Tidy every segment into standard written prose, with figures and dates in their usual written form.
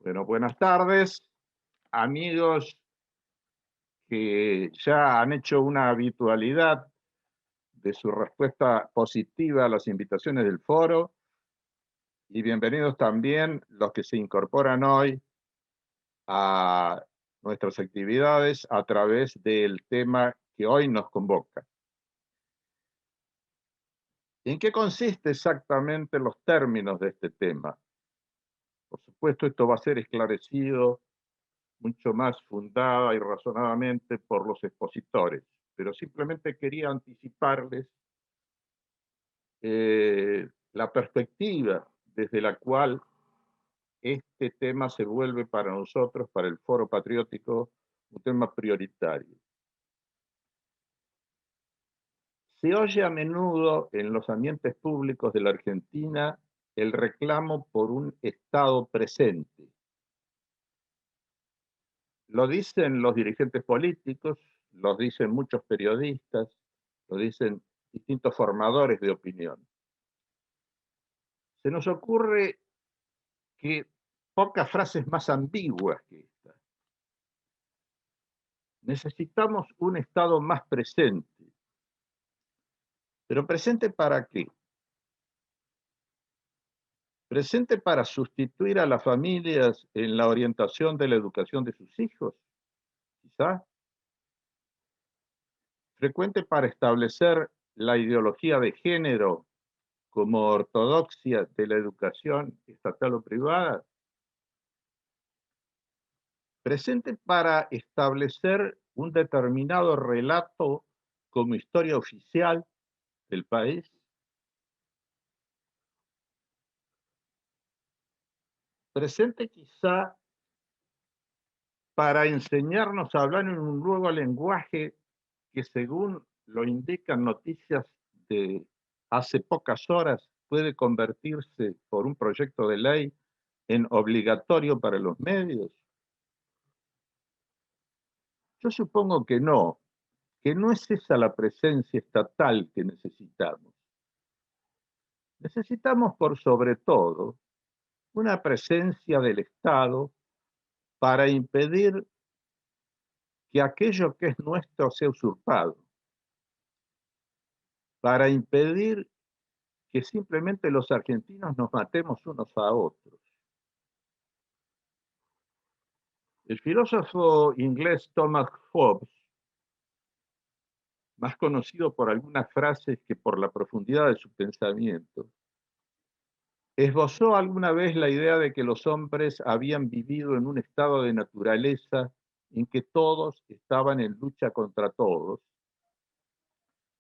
Bueno, buenas tardes, amigos que ya han hecho una habitualidad de su respuesta positiva a las invitaciones del foro y bienvenidos también los que se incorporan hoy a nuestras actividades a través del tema que hoy nos convoca. ¿En qué consiste exactamente los términos de este tema? Por supuesto, esto va a ser esclarecido mucho más fundada y razonadamente por los expositores, pero simplemente quería anticiparles la perspectiva desde la cual este tema se vuelve para nosotros, para el Foro Patriótico, un tema prioritario. Se oye a menudo en los ambientes públicos de la Argentina el reclamo por un Estado presente. Lo dicen los dirigentes políticos, lo dicen muchos periodistas, lo dicen distintos formadores de opinión. Se nos ocurre que pocas frases más ambiguas que esta. Necesitamos un Estado más presente. ¿Pero presente para qué? ¿Presente para sustituir a las familias en la orientación de la educación de sus hijos? Quizá. ¿Frecuente para establecer la ideología de género como ortodoxia de la educación estatal o privada? ¿Presente para establecer un determinado relato como historia oficial del país? ¿Presente quizá para enseñarnos a hablar en un nuevo lenguaje que, según lo indican noticias de hace pocas horas, puede convertirse por un proyecto de ley en obligatorio para los medios? Yo supongo que no es esa la presencia estatal que necesitamos. Necesitamos, por sobre todo, una presencia del Estado para impedir que aquello que es nuestro sea usurpado, para impedir que simplemente los argentinos nos matemos unos a otros. El filósofo inglés Thomas Hobbes, más conocido por algunas frases que por la profundidad de su pensamiento, esbozó alguna vez la idea de que los hombres habían vivido en un estado de naturaleza en que todos estaban en lucha contra todos,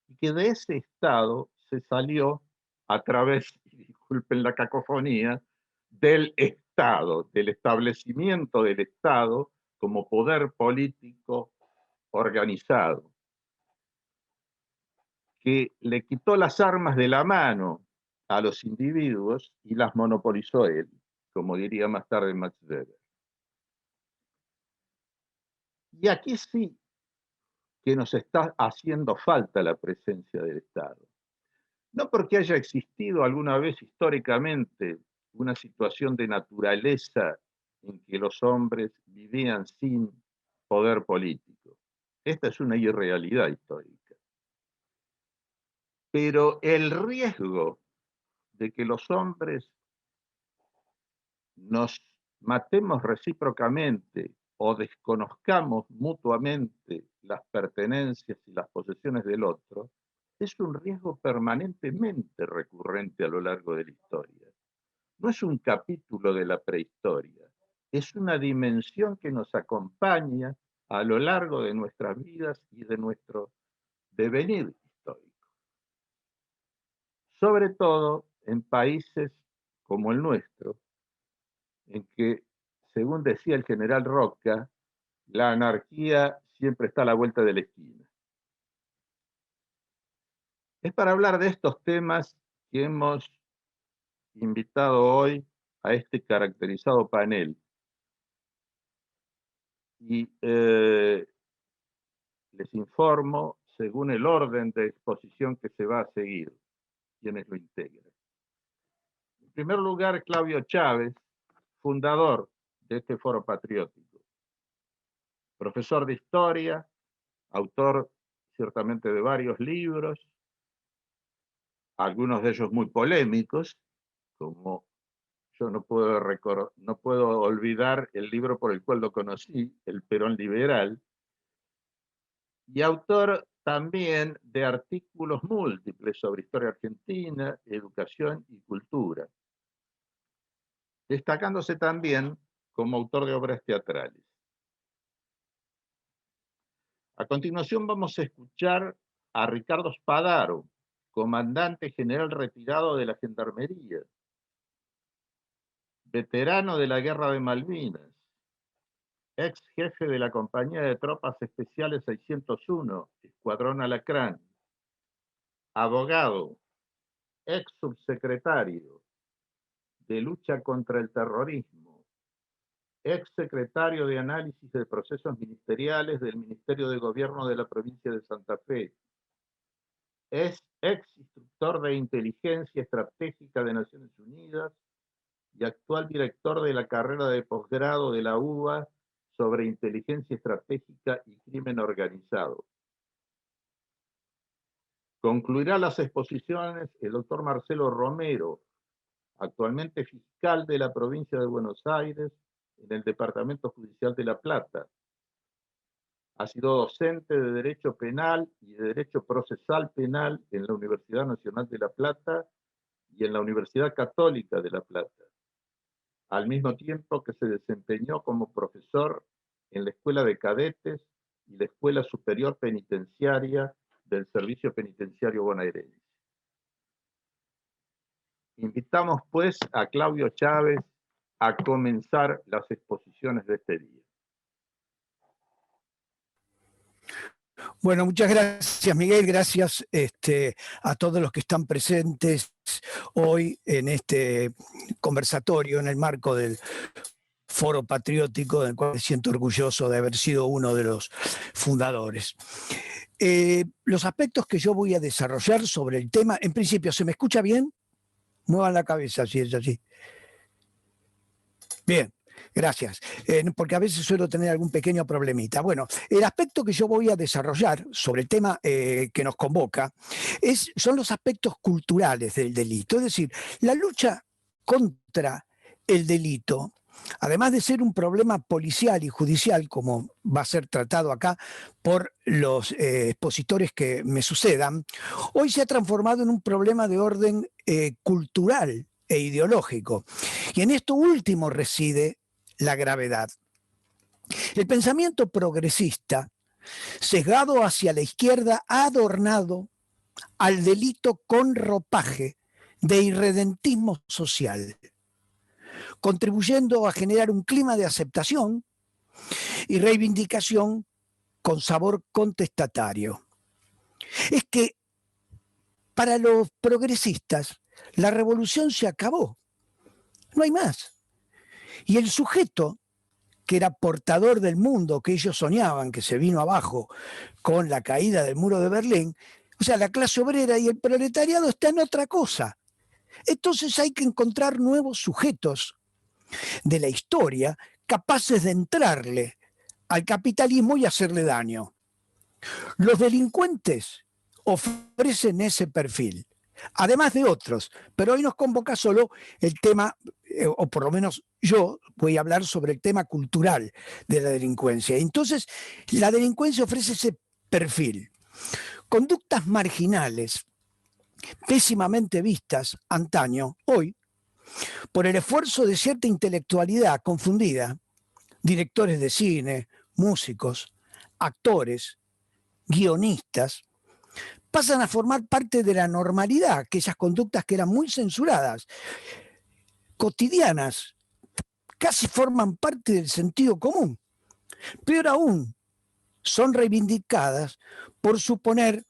y que de ese estado se salió a través, y disculpen la cacofonía, del Estado, del establecimiento del Estado como poder político organizado, que le quitó las armas de la mano a los individuos y las monopolizó él, como diría más tarde Max Weber. Y aquí sí que nos está haciendo falta la presencia del Estado. No porque haya existido alguna vez históricamente una situación de naturaleza en que los hombres vivían sin poder político. Esta es una irrealidad histórica. Pero el riesgo de que los hombres nos matemos recíprocamente o desconozcamos mutuamente las pertenencias y las posesiones del otro, es un riesgo permanentemente recurrente a lo largo de la historia. No es un capítulo de la prehistoria, es una dimensión que nos acompaña a lo largo de nuestras vidas y de nuestro devenir histórico. Sobre todo en países como el nuestro, en que, según decía el general Roca, la anarquía siempre está a la vuelta de la esquina. Es para hablar de estos temas que hemos invitado hoy a este caracterizado panel. Y les informo según el orden de exposición que se va a seguir, quienes lo integran. En primer lugar, Claudio Chávez, fundador de este foro patriótico. Profesor de historia, autor ciertamente de varios libros, algunos de ellos muy polémicos, como yo no puedo olvidar el libro por el cual lo conocí, El Perón Liberal, y autor también de artículos múltiples sobre historia argentina, educación y cultura, destacándose también como autor de obras teatrales. A continuación vamos a escuchar a Ricardo Spadaro, comandante general retirado de la Gendarmería, veterano de la Guerra de Malvinas, ex jefe de la Compañía de Tropas Especiales 601, Escuadrón Alacrán, abogado, ex subsecretario de Lucha contra el Terrorismo, ex secretario de Análisis de Procesos Ministeriales del Ministerio de Gobierno de la Provincia de Santa Fe, es ex instructor de Inteligencia Estratégica de Naciones Unidas y actual director de la carrera de posgrado de la UBA sobre Inteligencia Estratégica y Crimen Organizado. Concluirá las exposiciones el doctor Marcelo Romero, actualmente fiscal de la provincia de Buenos Aires en el Departamento Judicial de La Plata. Ha sido docente de Derecho Penal y de Derecho Procesal Penal en la Universidad Nacional de La Plata y en la Universidad Católica de La Plata, al mismo tiempo que se desempeñó como profesor en la Escuela de Cadetes y la Escuela Superior Penitenciaria del Servicio Penitenciario Bonaerense. Invitamos pues a Claudio Chávez a comenzar las exposiciones de este día. Bueno, muchas gracias, Miguel. Gracias a todos los que están presentes hoy en este conversatorio en el marco del Foro Patriótico, del cual me siento orgulloso de haber sido uno de los fundadores. Los aspectos que yo voy a desarrollar sobre el tema, en principio, ¿se me escucha bien? Muevan la cabeza si es así. Bien. Gracias, porque a veces suelo tener algún pequeño problemita. Bueno, el aspecto que yo voy a desarrollar sobre el tema que nos convoca son los aspectos culturales del delito. Es decir, la lucha contra el delito, además de ser un problema policial y judicial, como va a ser tratado acá por los expositores que me sucedan, hoy se ha transformado en un problema de orden cultural e ideológico. Y en esto último reside la gravedad. El pensamiento progresista, sesgado hacia la izquierda, ha adornado al delito con ropaje de irredentismo social, contribuyendo a generar un clima de aceptación y reivindicación con sabor contestatario. Es que para los progresistas la revolución se acabó, no hay más. Y el sujeto que era portador del mundo que ellos soñaban, que se vino abajo con la caída del muro de Berlín, o sea, la clase obrera y el proletariado está en otra cosa. Entonces hay que encontrar nuevos sujetos de la historia capaces de entrarle al capitalismo y hacerle daño. Los delincuentes ofrecen ese perfil, además de otros, pero hoy nos convoca solo el tema, o por lo menos yo voy a hablar sobre el tema cultural de la delincuencia. Entonces, la delincuencia ofrece ese perfil. Conductas marginales, pésimamente vistas antaño, hoy, por el esfuerzo de cierta intelectualidad confundida, directores de cine, músicos, actores, guionistas, pasan a formar parte de la normalidad, aquellas conductas que eran muy censuradas, cotidianas, casi forman parte del sentido común. Peor aún, son reivindicadas por suponer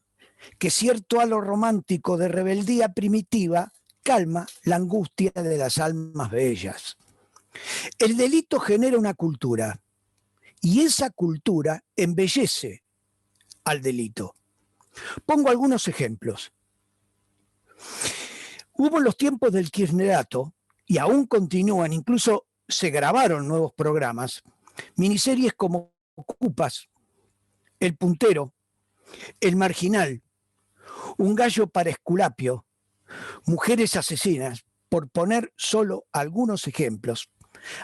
que cierto halo romántico de rebeldía primitiva calma la angustia de las almas bellas. El delito genera una cultura y esa cultura embellece al delito. Pongo algunos ejemplos. Hubo en los tiempos del kirchnerato, y aún continúan, incluso se grabaron nuevos programas, miniseries como Ocupas, El Puntero, El Marginal, Un gallo para Esculapio, Mujeres asesinas, por poner solo algunos ejemplos.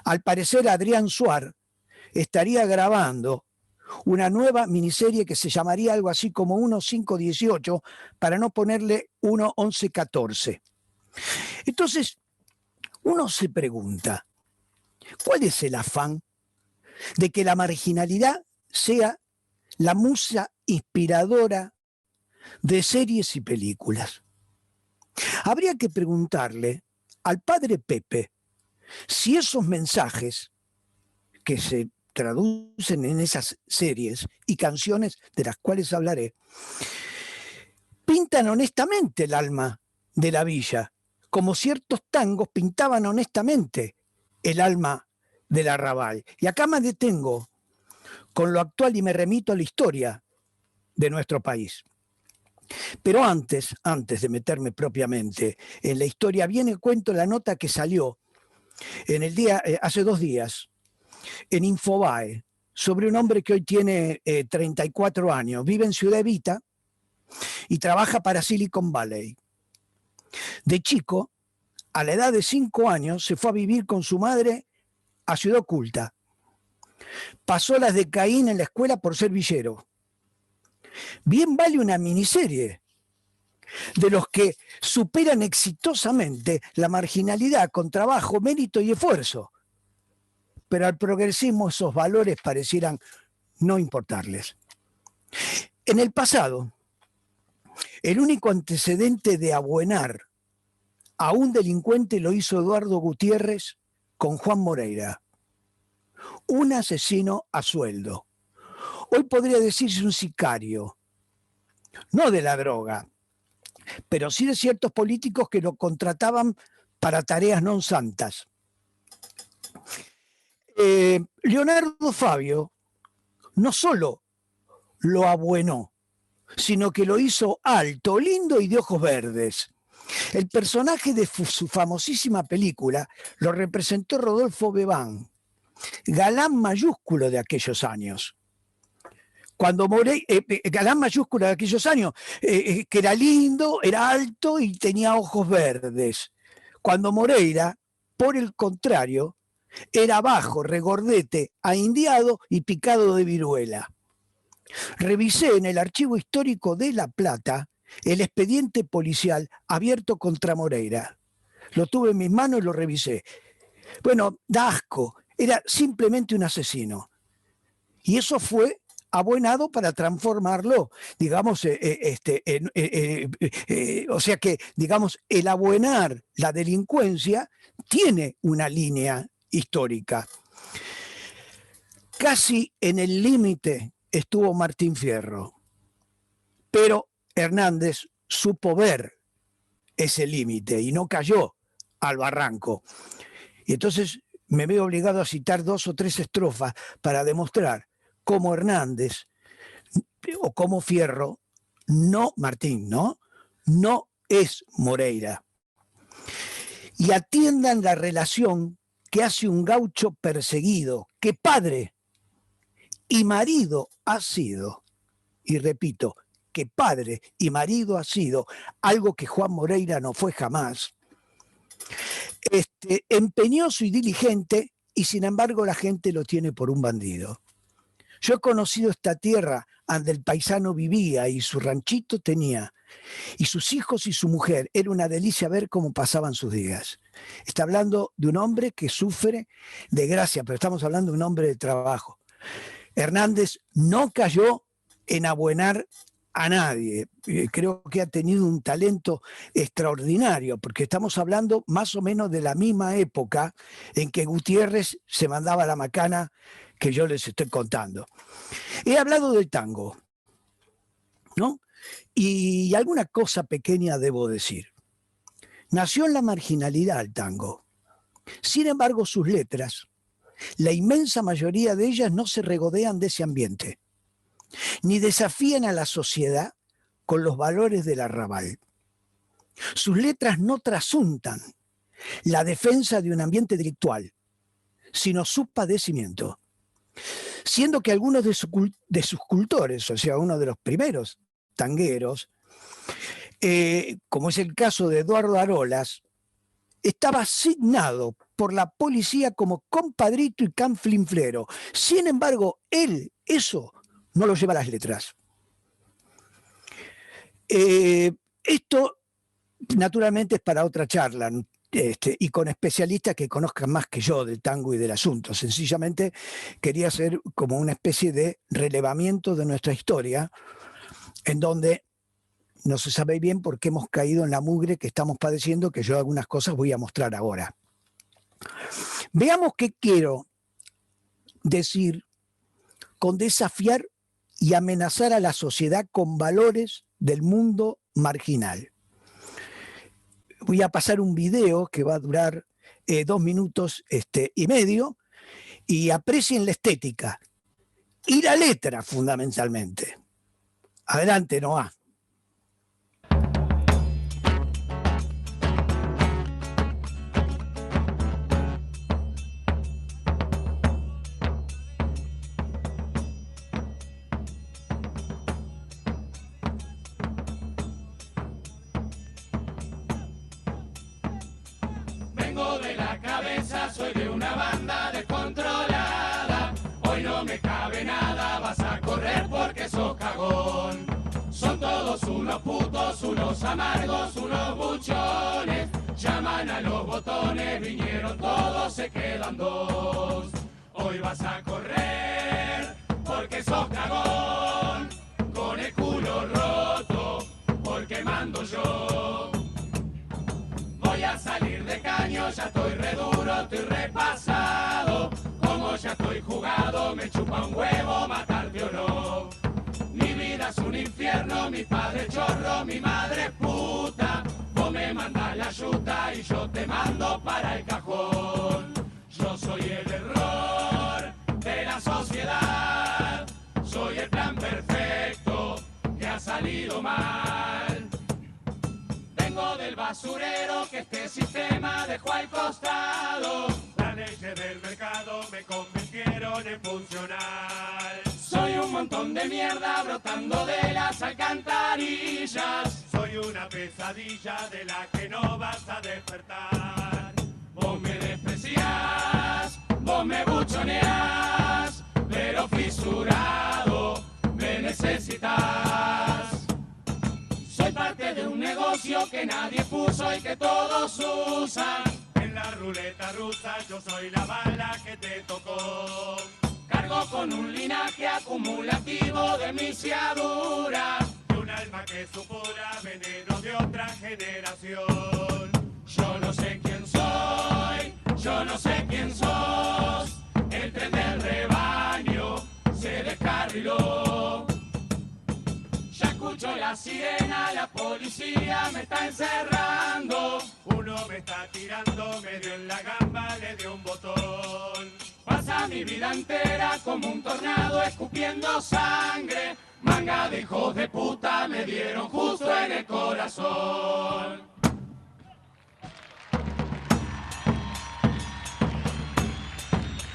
Al parecer, Adrián Suar estaría grabando una nueva miniserie que se llamaría algo así como 1518, para no ponerle 1114. Entonces, uno se pregunta, ¿cuál es el afán de que la marginalidad sea la musa inspiradora de series y películas? Habría que preguntarle al padre Pepe si esos mensajes que se traducen en esas series y canciones de las cuales hablaré, pintan honestamente el alma de la villa, como ciertos tangos pintaban honestamente el alma del arrabal. Y acá me detengo con lo actual y me remito a la historia de nuestro país. Pero antes de meterme propiamente en la historia, viene cuento la nota que salió en el día, hace 2 días, en Infobae, sobre un hombre que hoy tiene 34 años, vive en Ciudad Evita y trabaja para Silicon Valley. De chico, a la edad de 5 años, se fue a vivir con su madre a Ciudad Oculta. Pasó las de Caín en la escuela por ser villero. Bien vale una miniserie de los que superan exitosamente la marginalidad con trabajo, mérito y esfuerzo. Pero al progresismo esos valores parecieran no importarles. En el pasado, el único antecedente de abuenar a un delincuente lo hizo Eduardo Gutiérrez con Juan Moreira, un asesino a sueldo. Hoy podría decirse un sicario, no de la droga, pero sí de ciertos políticos que lo contrataban para tareas non santas. Leonardo Fabio no solo lo abuenó, sino que lo hizo alto, lindo y de ojos verdes. El personaje de su famosísima película lo representó Rodolfo Bebán, galán mayúsculo de aquellos años. Cuando galán mayúsculo de aquellos años, que era lindo, era alto y tenía ojos verdes. Cuando Moreira, por el contrario, era bajo, regordete, ahindiado y picado de viruela. Revisé en el archivo histórico de La Plata el expediente policial abierto contra Moreira. Lo tuve en mis manos y lo revisé. Bueno, da asco, era simplemente un asesino. Y eso fue abuenado para transformarlo, digamos, o sea que, digamos, el abuenar la delincuencia tiene una línea histórica. Casi en el límite estuvo Martín Fierro, pero Hernández supo ver ese límite y no cayó al barranco. Y entonces me veo obligado a citar 2 o 3 estrofas para demostrar cómo Hernández o cómo Fierro, no Martín, no es Moreira. Y atiendan la relación que hace un gaucho perseguido, que padre y marido ha sido, y repito, que padre y marido ha sido, algo que Juan Moreira no fue jamás, empeñoso y diligente, y sin embargo la gente lo tiene por un bandido. Yo he conocido esta tierra donde el paisano vivía y su ranchito tenía, y sus hijos y su mujer. Era una delicia ver cómo pasaban sus días. Está hablando de un hombre que sufre desgracia, pero estamos hablando de un hombre de trabajo. Hernández no cayó en abuenar a nadie. Creo que ha tenido un talento extraordinario, porque estamos hablando más o menos de la misma época en que Gutiérrez se mandaba la macana que yo les estoy contando. He hablado del tango, ¿no? Y alguna cosa pequeña debo decir. Nació en la marginalidad el tango. Sin embargo, sus letras, la inmensa mayoría de ellas no se regodean de ese ambiente, ni desafían a la sociedad con los valores del arrabal. Sus letras no trasuntan la defensa de un ambiente delictual, sino su padecimiento. Siendo que algunos de sus cultores, o sea, uno de los primeros tangueros, como es el caso de Eduardo Arolas, estaba asignado por la policía como compadrito y canflinflero. Sin embargo, él eso no lo lleva a las letras. Esto naturalmente es para otra charla, y con especialistas que conozcan más que yo del tango y del asunto. Sencillamente quería hacer como una especie de relevamiento de nuestra historia, en donde no se sabe bien por qué hemos caído en la mugre que estamos padeciendo, que yo algunas cosas voy a mostrar ahora. Veamos qué quiero decir con desafiar y amenazar a la sociedad con valores del mundo marginal. Voy a pasar un video que va a durar 2 minutos y medio, y aprecien la estética y la letra fundamentalmente. Adelante, Noah. Soy de una banda descontrolada, hoy no me cabe nada, vas a correr porque sos cagón. Son todos unos putos, unos amargos, unos buchones, llaman a los botones, vinieron todos, se quedan dos. Hoy vas a correr porque sos cagón, con el culo roto, porque mando yo. Voy a salir de caño, ya estoy re duro, estoy repasado. Como ya estoy jugado, me chupa un huevo matarte o no. Mi vida es un infierno, mi padre chorro, mi madre puta. Vos me mandás la yuta y yo te mando para el cajón. Yo soy el error de la sociedad, soy el plan perfecto que ha salido mal. Vengo del basurero que este sistema dejó al costado. Las leyes del mercado me convirtieron en funcional. Soy un montón de mierda brotando de las alcantarillas. Soy una pesadilla de la que no vas a despertar. Vos me despreciás, vos me buchoneás, pero fisurado me necesitas. Soy parte de un negocio que nadie puso y que todos usan. En la ruleta rusa yo soy la bala que te tocó. Cargo con un linaje acumulativo de misiadura, de un alma que supura veneno de otra generación. Yo no sé quién soy, yo no sé quién sos. El tren del rebaño se descarriló. Ya escucho la sirena, la policía me está encerrando. Uno me está tirando, me dio en la gamba, le dio un botón. Pasa mi vida entera como un tornado escupiendo sangre. Manga de hijos de puta me dieron justo en el corazón.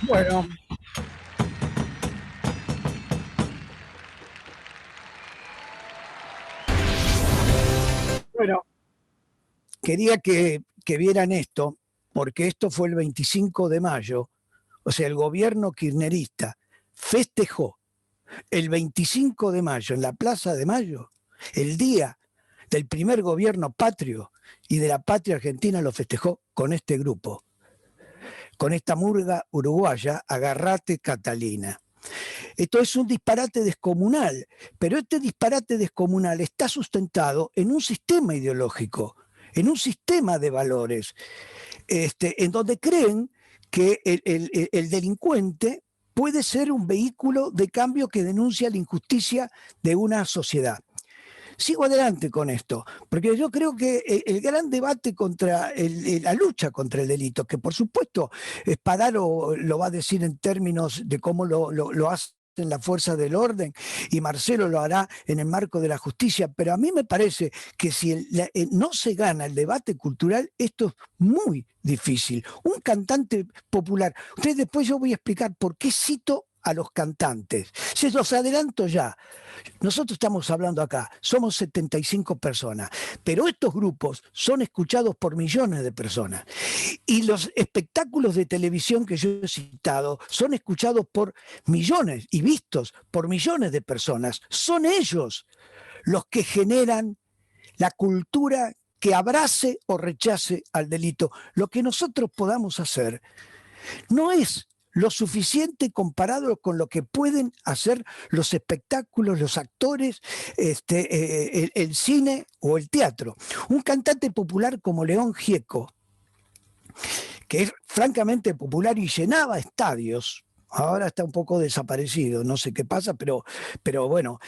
Bueno. Bueno, quería que vieran esto, porque esto fue el 25 de mayo, o sea, el gobierno kirchnerista festejó el 25 de mayo en la Plaza de Mayo, el día del primer gobierno patrio, y de la patria argentina lo festejó con este grupo, con esta murga uruguaya, Agarrate Catalina. Esto es un disparate descomunal, pero este disparate descomunal está sustentado en un sistema ideológico, en un sistema de valores, en donde creen que el delincuente puede ser un vehículo de cambio que denuncia la injusticia de una sociedad. Sigo adelante con esto, porque yo creo que el gran debate contra la lucha contra el delito, que por supuesto Spadaro lo va a decir en términos de cómo lo hace en la fuerza del orden y Marcelo lo hará en el marco de la justicia, pero a mí me parece que si no se gana el debate cultural, esto es muy difícil. Un cantante popular, ustedes después yo voy a explicar por qué cito a los cantantes. Se los adelanto ya. Nosotros estamos hablando acá, somos 75 personas, pero estos grupos son escuchados por millones de personas. Y los espectáculos de televisión que yo he citado son escuchados por millones y vistos por millones de personas. Son ellos los que generan la cultura que abrace o rechace al delito. Lo que nosotros podamos hacer no es lo suficiente comparado con lo que pueden hacer los espectáculos, los actores, el cine o el teatro. Un cantante popular como León Gieco, que es francamente popular y llenaba estadios, ahora está un poco desaparecido, no sé qué pasa, pero bueno,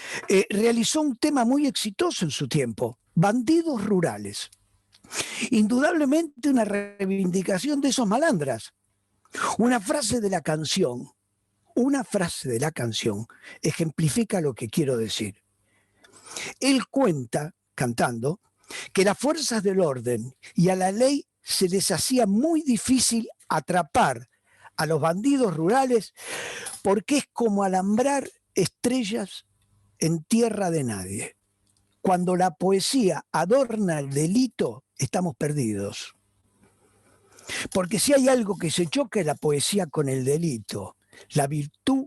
realizó un tema muy exitoso en su tiempo, Bandidos Rurales. Indudablemente una reivindicación de esos malandras. Una frase de la canción ejemplifica lo que quiero decir. Él cuenta, cantando, que las fuerzas del orden y a la ley se les hacía muy difícil atrapar a los bandidos rurales porque es como alambrar estrellas en tierra de nadie. Cuando la poesía adorna el delito, estamos perdidos. Porque si hay algo que se choca es la poesía con el delito, la virtud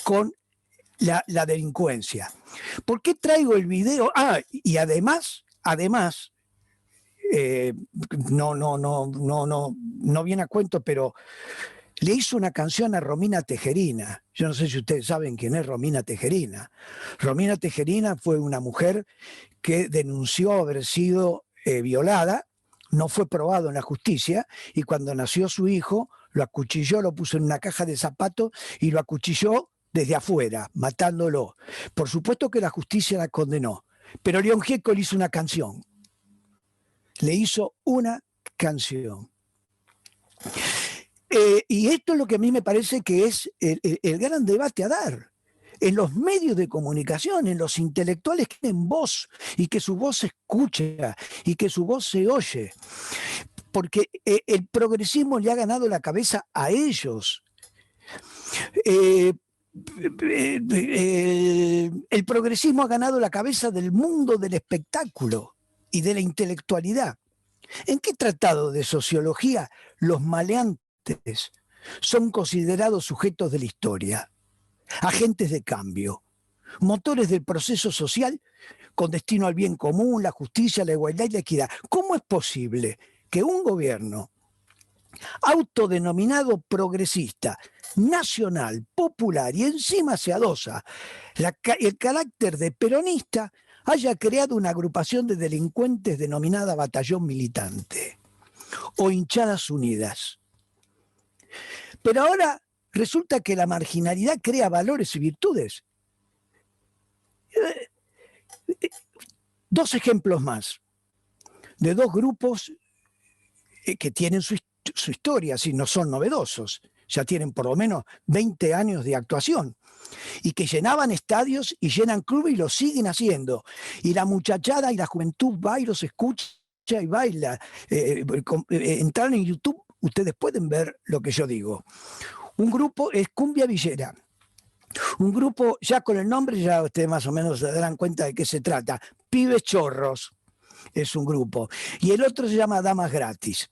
con la delincuencia. ¿Por qué traigo el video? Y además, no viene a cuento, pero le hizo una canción a Romina Tejerina. Yo no sé si ustedes saben quién es Romina Tejerina. Romina Tejerina fue una mujer que denunció haber sido violada. No fue probado en la justicia y cuando nació su hijo lo acuchilló, lo puso en una caja de zapatos y lo acuchilló desde afuera, matándolo. Por supuesto que la justicia la condenó, pero León Gieco le hizo una canción. Le hizo una canción. Y esto es lo que a mí me parece que es el gran debate a dar. En los medios de comunicación, en los intelectuales que tienen voz y que su voz se escucha y que su voz se oye. Porque el progresismo le ha ganado la cabeza a ellos. El progresismo ha ganado la cabeza del mundo del espectáculo y de la intelectualidad. ¿En qué tratado de sociología los maleantes son considerados sujetos de la historia? Agentes de cambio, motores del proceso social con destino al bien común, la justicia, la igualdad y la equidad. ¿Cómo es posible que un gobierno autodenominado progresista, nacional, popular y encima se adosa el carácter de peronista haya creado una agrupación de delincuentes denominada Batallón Militante o Hinchadas Unidas? Pero ahora resulta que la marginalidad crea valores y virtudes. Dos ejemplos más de dos grupos que tienen su historia, si no son novedosos, ya tienen por lo menos 20 años de actuación y que llenaban estadios y llenan clubes y lo siguen haciendo. Y la muchachada y la juventud va y los escucha y baila. Entrar en YouTube, ustedes pueden ver lo que yo digo. Un grupo es Cumbia Villera. Un grupo, ya con el nombre, ya ustedes más o menos se darán cuenta de qué se trata. Pibes Chorros es un grupo. Y el otro se llama Damas Gratis.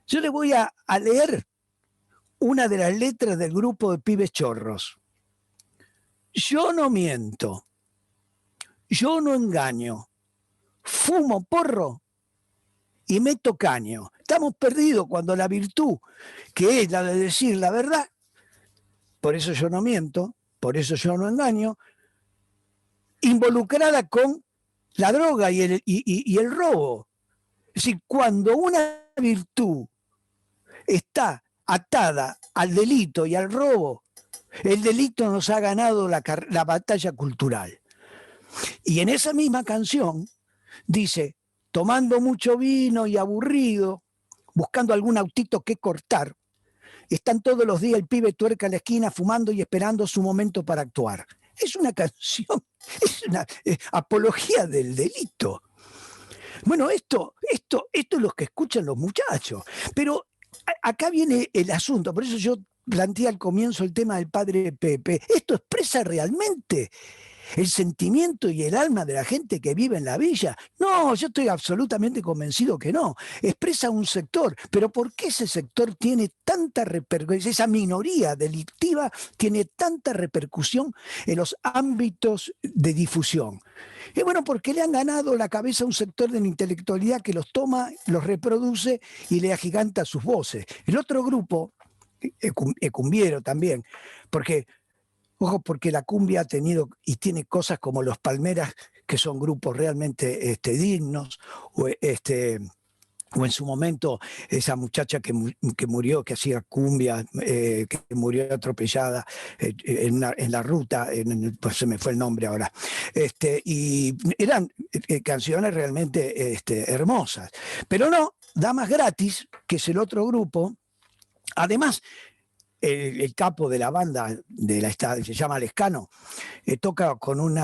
Yo les voy a leer una de las letras del grupo de Pibes Chorros. Yo no miento. Yo no engaño. Fumo porro y meto caño. Estamos perdidos cuando la virtud, que es la de decir la verdad, por eso yo no miento, por eso yo no engaño, involucrada con la droga y el robo. Es decir, cuando una virtud está atada al delito y al robo, el delito nos ha ganado la batalla cultural. Y en esa misma canción dice, tomando mucho vino y aburrido, buscando algún autito que cortar, están todos los días el pibe tuerca en la esquina fumando y esperando su momento para actuar. Es una canción, es una apología del delito. Bueno, esto es lo que escuchan los muchachos. Pero acá viene el asunto, por eso yo planteé al comienzo el tema del padre Pepe. ¿Esto expresa realmente el sentimiento y el alma de la gente que vive en la villa? No, yo estoy absolutamente convencido que no. Expresa un sector, pero ¿por qué ese sector tiene tanta repercusión, esa minoría delictiva tiene tanta repercusión en los ámbitos de difusión? Y bueno, porque le han ganado la cabeza a un sector de la intelectualidad que los toma, los reproduce y le agiganta sus voces. El otro grupo, cumbiero también, porque ojo, porque la cumbia ha tenido y tiene cosas como los Palmeras, que son grupos realmente dignos, o en su momento esa muchacha que murió, que hacía cumbia, que murió atropellada en la ruta, pues se me fue el nombre ahora, y eran canciones realmente hermosas. Pero no, Damas Gratis, que es el otro grupo, además el capo de la banda se llama Lescano, toca con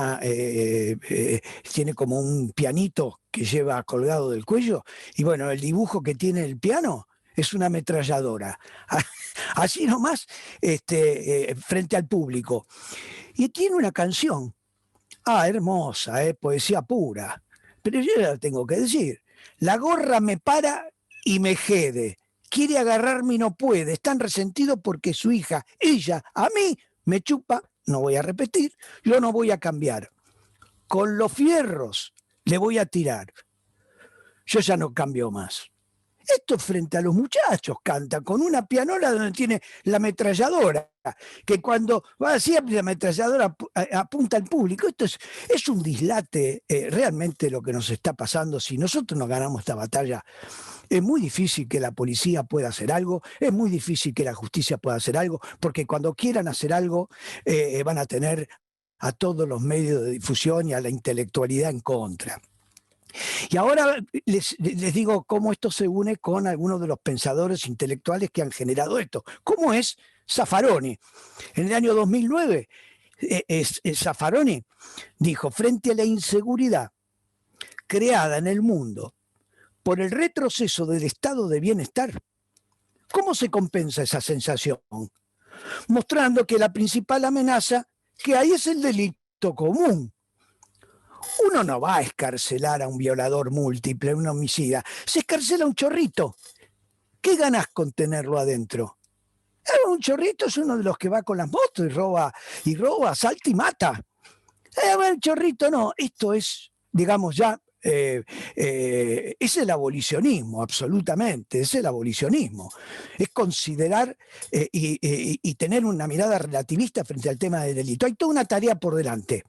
tiene como un pianito que lleva colgado del cuello, y bueno, el dibujo que tiene el piano es una ametralladora, así nomás, frente al público. Y tiene una canción, hermosa, poesía pura, pero yo la tengo que decir: la gorra me para y me jede. Quiere agarrarme y no puede. Es tan resentido porque su hija, ella, a mí, me chupa. No voy a repetir, yo no voy a cambiar. Con los fierros le voy a tirar. Yo ya no cambio más. Esto frente a los muchachos canta con una pianola donde tiene la ametralladora, que cuando va así la ametralladora apunta al público. Esto es un dislate realmente lo que nos está pasando. Si nosotros no ganamos esta batalla, es muy difícil que la policía pueda hacer algo, es muy difícil que la justicia pueda hacer algo, porque cuando quieran hacer algo van a tener a todos los medios de difusión y a la intelectualidad en contra. Y ahora les digo cómo esto se une con algunos de los pensadores intelectuales que han generado esto. ¿Cómo es Zaffaroni? En el año 2009, Zaffaroni dijo: frente a la inseguridad creada en el mundo por el retroceso del estado de bienestar, ¿cómo se compensa esa sensación? Mostrando que la principal amenaza que hay es el delito común. Uno no va a escarcelar a un violador múltiple, a un homicida. Se escarcela a un chorrito. ¿Qué ganás con tenerlo adentro? Un chorrito es uno de los que va con las motos y roba, asalta y mata. El chorrito no. Esto es, digamos, ya es el abolicionismo, absolutamente, es el abolicionismo. Es considerar y tener una mirada relativista frente al tema del delito. Hay toda una tarea por delante.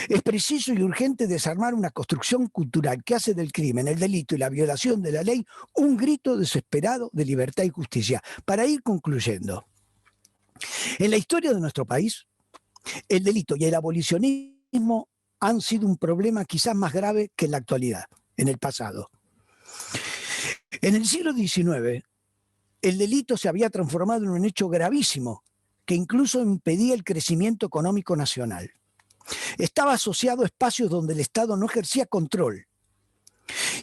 Es preciso y urgente desarmar una construcción cultural que hace del crimen, el delito y la violación de la ley un grito desesperado de libertad y justicia. Para ir concluyendo, en la historia de nuestro país, el delito y el abolicionismo han sido un problema quizás más grave que en la actualidad, en el pasado. En el siglo XIX, el delito se había transformado en un hecho gravísimo que incluso impedía el crecimiento económico nacional. Estaba asociado a espacios donde el Estado no ejercía control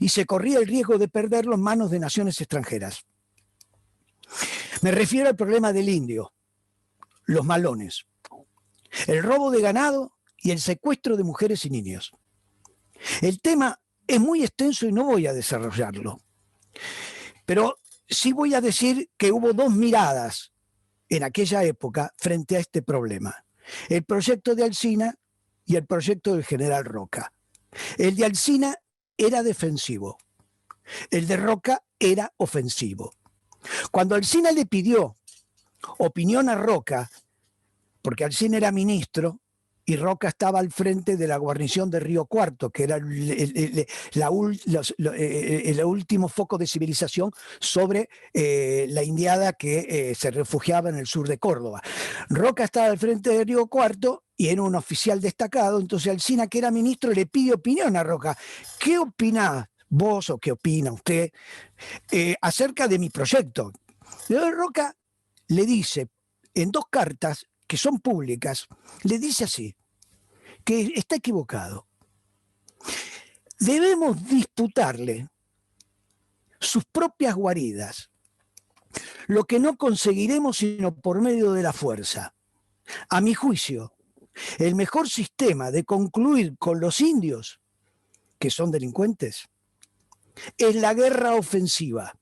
y se corría el riesgo de perderlo en manos de naciones extranjeras. Me refiero al problema del indio, los malones, el robo de ganado y el secuestro de mujeres y niños. El tema es muy extenso y no voy a desarrollarlo, pero sí voy a decir que hubo dos miradas en aquella época frente a este problema: el proyecto de Alsina y el proyecto del general Roca. El de Alsina era defensivo, el de Roca era ofensivo. Cuando Alsina le pidió opinión a Roca, porque Alsina era ministro y Roca estaba al frente de la guarnición de Río Cuarto, que era el último foco de civilización sobre la indiada que se refugiaba en el sur de Córdoba. Roca estaba al frente de Río Cuarto y era un oficial destacado. Entonces Alsina, que era ministro, le pide opinión a Roca. ¿Qué opinás vos o qué opina usted acerca de mi proyecto? Roca le dice en 2 cartas que son públicas, le dice así, que está equivocado. Debemos disputarle sus propias guaridas, lo que no conseguiremos sino por medio de la fuerza. A mi juicio, el mejor sistema de concluir con los indios, que son delincuentes, es la guerra ofensiva.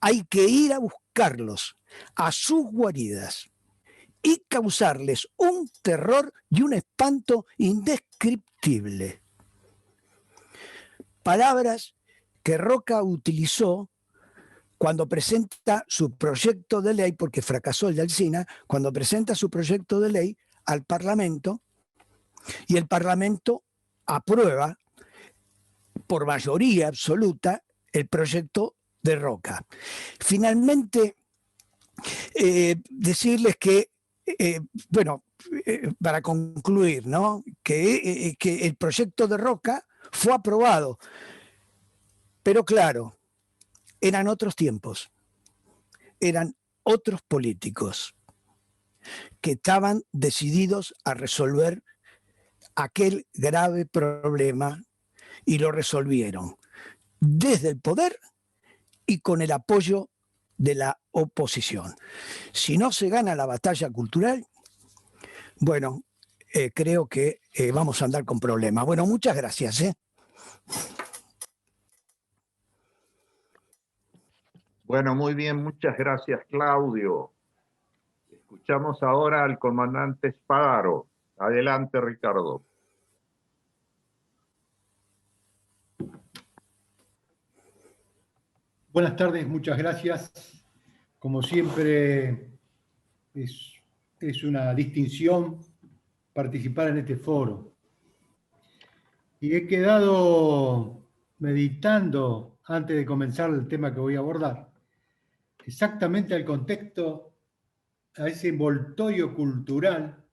Hay que ir a buscarlos a sus guaridas y causarles un terror y un espanto indescriptible. Palabras que Roca utilizó cuando presenta su proyecto de ley, porque fracasó el de Alsina, cuando presenta su proyecto de ley al Parlamento, y el Parlamento aprueba por mayoría absoluta el proyecto de Roca. Finalmente, decirles que, para concluir, ¿no? que el proyecto de Roca fue aprobado, pero claro, eran otros tiempos, eran otros políticos que estaban decididos a resolver aquel grave problema y lo resolvieron desde el poder y con el apoyo de la oposición. Si no se gana la batalla cultural, bueno, creo que vamos a andar con problemas. Bueno, muchas gracias. Bueno, muy bien, muchas gracias, Claudio. Escuchamos ahora al comandante Spadaro. Adelante, Ricardo. Buenas tardes, muchas gracias. Como siempre, es una distinción participar en este foro. Y he quedado meditando, antes de comenzar el tema que voy a abordar, exactamente al contexto, a ese envoltorio cultural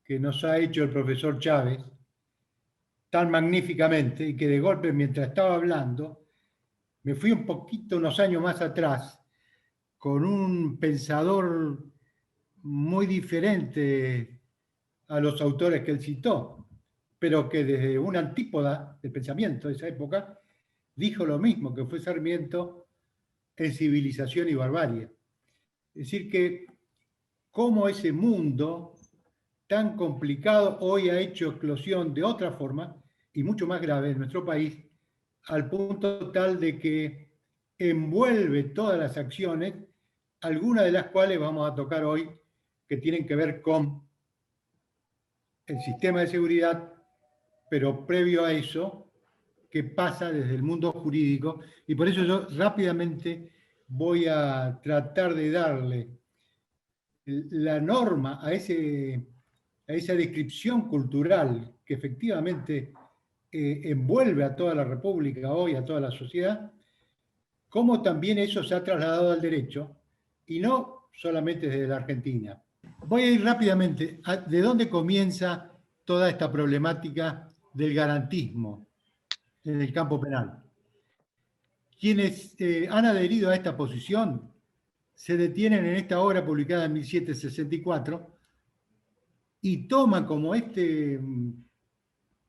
que nos ha hecho el profesor Chávez tan magníficamente, y que de golpe, mientras estaba hablando, me fui un poquito, unos años más atrás, con un pensador muy diferente a los autores que él citó, pero que desde una antípoda del pensamiento de esa época dijo lo mismo, que fue Sarmiento en Civilización y Barbarie. Es decir, que cómo ese mundo tan complicado hoy ha hecho eclosión de otra forma y mucho más grave en nuestro país, al punto tal de que envuelve todas las acciones, algunas de las cuales vamos a tocar hoy, que tienen que ver con el sistema de seguridad, pero previo a eso, que pasa desde el mundo jurídico, y por eso yo rápidamente voy a tratar de darle la norma a esa descripción cultural que efectivamente envuelve a toda la República hoy, a toda la sociedad, cómo también eso se ha trasladado al derecho, y no solamente desde la Argentina. Voy a ir rápidamente a de dónde comienza toda esta problemática del garantismo en el campo penal. Quienes han adherido a esta posición se detienen en esta obra publicada en 1764 y toman como este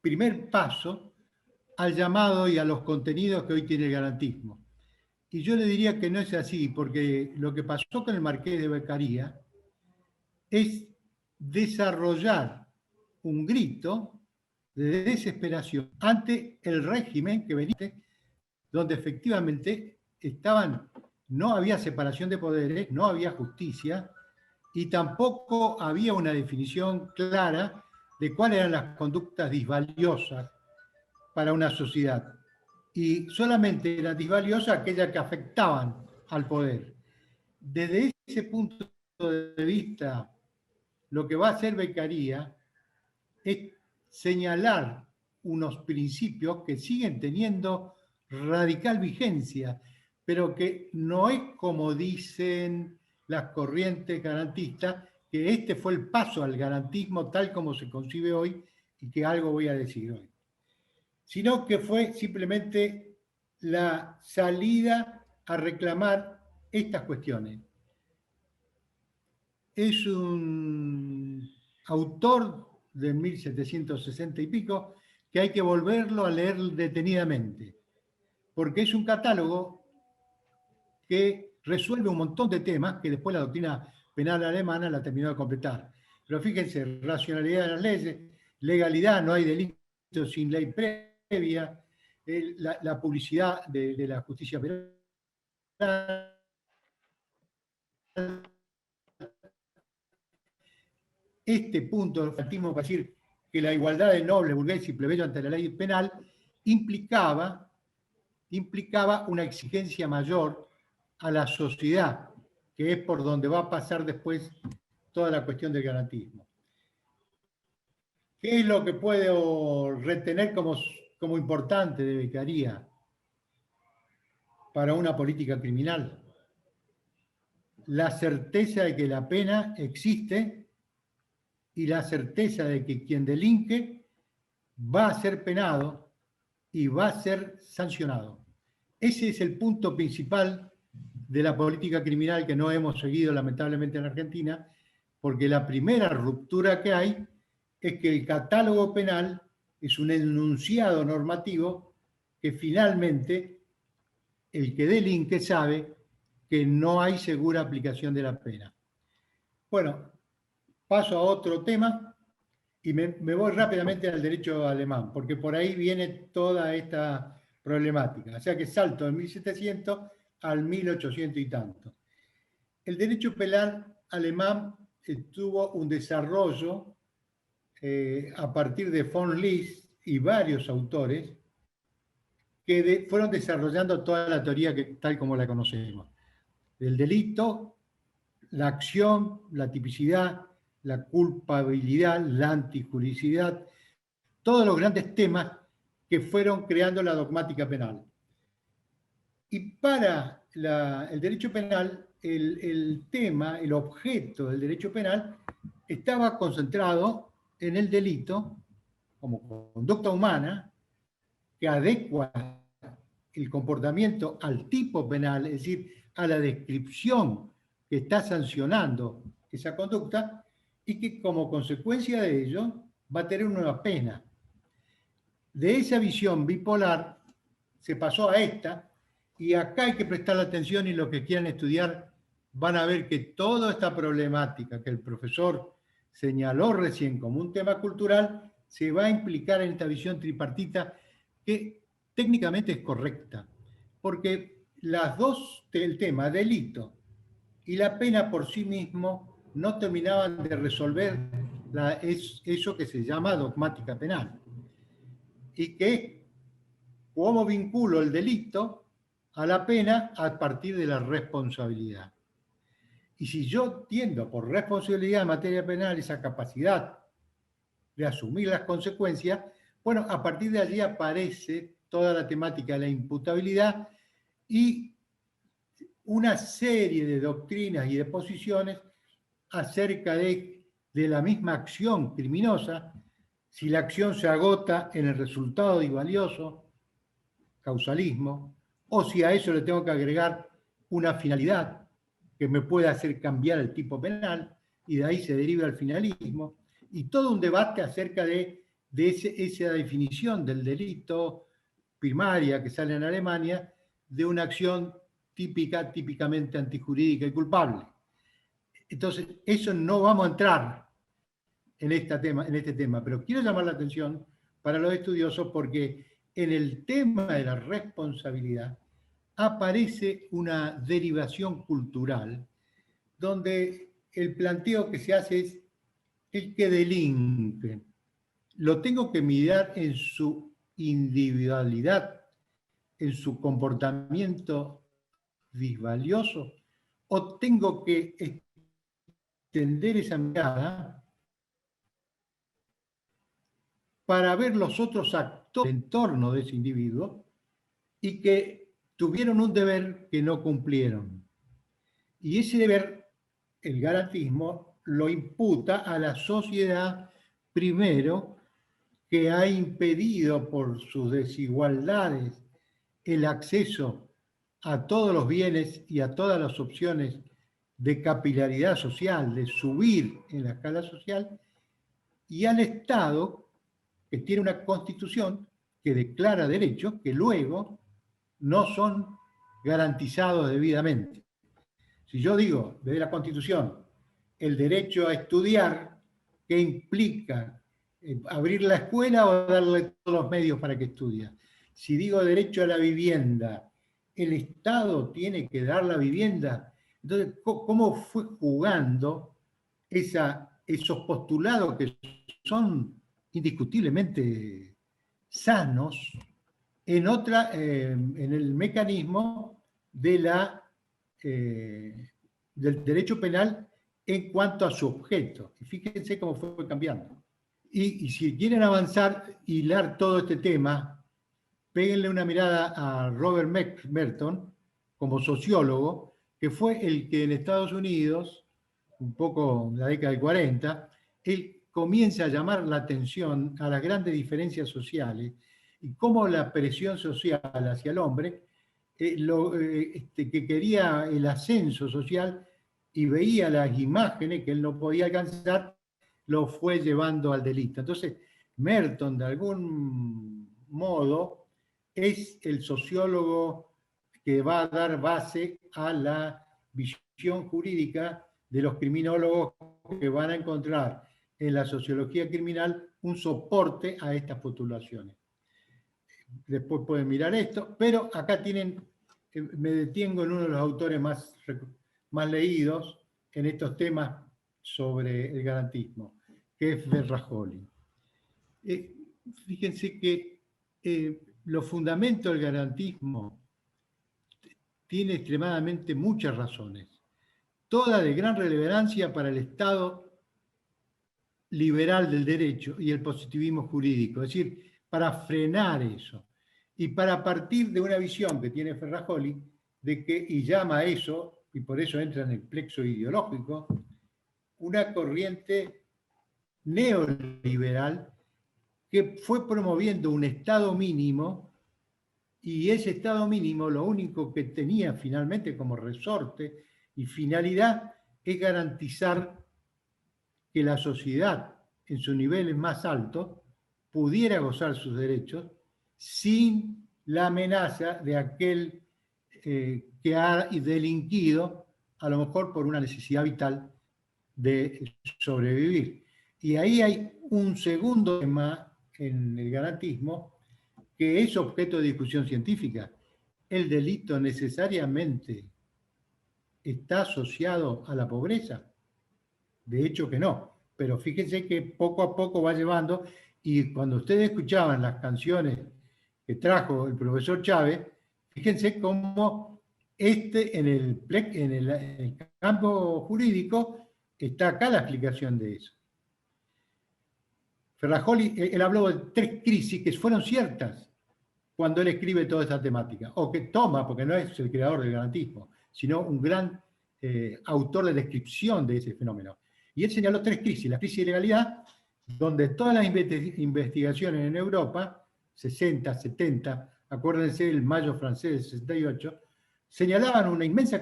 primer paso al llamado y a los contenidos que hoy tiene el garantismo. Y yo le diría que no es así, porque lo que pasó con el Marqués de Beccaria es desarrollar un grito de desesperación ante el régimen que venía, donde efectivamente no había separación de poderes, no había justicia y tampoco había una definición clara de cuáles eran las conductas disvaliosas para una sociedad. Y solamente eran disvaliosas aquellas que afectaban al poder. Desde ese punto de vista, lo que va a hacer Beccaria es señalar unos principios que siguen teniendo radical vigencia, pero que no es como dicen las corrientes garantistas, que este fue el paso al garantismo tal como se concibe hoy, y que algo voy a decir hoy, sino que fue simplemente la salida a reclamar estas cuestiones. es un autor de 1760 y pico que hay que volverlo a leer detenidamente, porque es un catálogo que resuelve un montón de temas que después la doctrina penal alemana la terminó de completar. Pero fíjense, racionalidad de las leyes, legalidad, no hay delito sin ley previa, la publicidad de la justicia penal, este punto, para decir que la igualdad de noble, burgués y plebeyo ante la ley penal implicaba una exigencia mayor a la sociedad, que es por donde va a pasar después toda la cuestión del garantismo. ¿Qué es lo que puedo retener como importante de Beccaria para una política criminal? La certeza de que la pena existe y la certeza de que quien delinque va a ser penado y va a ser sancionado. Ese es el punto principal de la política criminal que no hemos seguido lamentablemente en Argentina, porque la primera ruptura que hay es que el catálogo penal es un enunciado normativo que finalmente el que delinque sabe que no hay segura aplicación de la pena. Bueno, paso a otro tema y me voy rápidamente al derecho alemán, porque por ahí viene toda esta problemática. O sea que salto del 1700 al 1800 y tanto. El derecho penal alemán tuvo un desarrollo a partir de von List y varios autores que fueron desarrollando toda la teoría tal como la conocemos. El delito, la acción, la tipicidad, la culpabilidad, la antijuricidad, todos los grandes temas que fueron creando la dogmática penal. Y para el derecho penal, el tema, el objeto del derecho penal estaba concentrado en el delito como conducta humana que adecua el comportamiento al tipo penal, es decir, a la descripción que está sancionando esa conducta y que como consecuencia de ello va a tener una pena. De esa visión bipolar se pasó a esta y acá hay que prestar atención y los que quieran estudiar van a ver que toda esta problemática que el profesor señaló recién como un tema cultural se va a implicar en esta visión tripartita que técnicamente es correcta, porque las dos, el tema delito y la pena por sí mismo no terminaban de resolver eso que se llama dogmática penal. Y que cómo vinculo el delito a la pena a partir de la responsabilidad. Y si yo tiendo por responsabilidad en materia penal esa capacidad de asumir las consecuencias, bueno, a partir de allí aparece toda la temática de la imputabilidad y una serie de doctrinas y de posiciones acerca de la misma acción criminosa, si la acción se agota en el resultado valioso, causalismo, o si a eso le tengo que agregar una finalidad que me pueda hacer cambiar el tipo penal, y de ahí se deriva el finalismo, y todo un debate acerca de esa definición del delito primaria que sale en Alemania, de una acción típicamente antijurídica y culpable. Entonces, eso no vamos a entrar en este tema, pero quiero llamar la atención para los estudiosos porque en el tema de la responsabilidad aparece una derivación cultural donde el planteo que se hace es el que delinque. Lo tengo que mirar en su individualidad, en su comportamiento disvalioso, o tengo que extender esa mirada para ver los otros actores en torno de ese individuo y que tuvieron un deber que no cumplieron. Y ese deber, el garantismo, lo imputa a la sociedad primero, que ha impedido por sus desigualdades el acceso a todos los bienes y a todas las opciones de capilaridad social, de subir en la escala social, y al Estado, que tiene una constitución que declara derechos que luego no son garantizados debidamente. Si yo digo, desde la Constitución, el derecho a estudiar, ¿qué implica? ¿Abrir la escuela o darle todos los medios para que estudie? Si digo derecho a la vivienda, ¿el Estado tiene que dar la vivienda? Entonces, ¿cómo fue jugando esos postulados que son indiscutiblemente sanos en el mecanismo del derecho penal en cuanto a su objeto? Y fíjense cómo fue cambiando. Y si quieren avanzar, hilar todo este tema, péguenle una mirada a Robert Merton como sociólogo, que fue el que en Estados Unidos, un poco en la década del 40, él comienza a llamar la atención a las grandes diferencias sociales y cómo la presión social hacia el hombre, que quería el ascenso social y veía las imágenes que él no podía alcanzar, lo fue llevando al delito. Entonces, Merton, de algún modo, es el sociólogo que va a dar base a la visión jurídica de los criminólogos que van a encontrar en la sociología criminal un soporte a estas postulaciones. Después pueden mirar esto, pero acá me detengo en uno de los autores más leídos en estos temas sobre el garantismo, que es Verrajoli. Fíjense que los fundamentos del garantismo tiene extremadamente muchas razones, todas de gran relevancia para el Estado liberal del derecho y el positivismo jurídico, es decir, para frenar eso y para partir de una visión que tiene Verrajoli y llama a eso, y por eso entra en el plexo ideológico, una corriente neoliberal que fue promoviendo un Estado mínimo, y ese Estado mínimo lo único que tenía finalmente como resorte y finalidad es garantizar que la sociedad en sus niveles más altos pudiera gozar sus derechos sin la amenaza de aquel que ha delinquido, a lo mejor por una necesidad vital de sobrevivir. Y ahí hay un segundo tema en el garantismo que es objeto de discusión científica. ¿El delito necesariamente está asociado a la pobreza? De hecho que no, pero fíjense que poco a poco va llevando, y cuando ustedes escuchaban las canciones que trajo el profesor Chávez, fíjense cómo en el campo jurídico está acá la explicación de eso. Verrajoli, él habló de 3 crisis que fueron ciertas cuando él escribe toda esta temática, o que toma, porque no es el creador del garantismo, sino un gran autor de descripción de ese fenómeno. Y él señaló 3 crisis. La crisis de legalidad, donde todas las investigaciones en Europa, 60, 70, acuérdense del Mayo francés del 68, señalaban una inmensa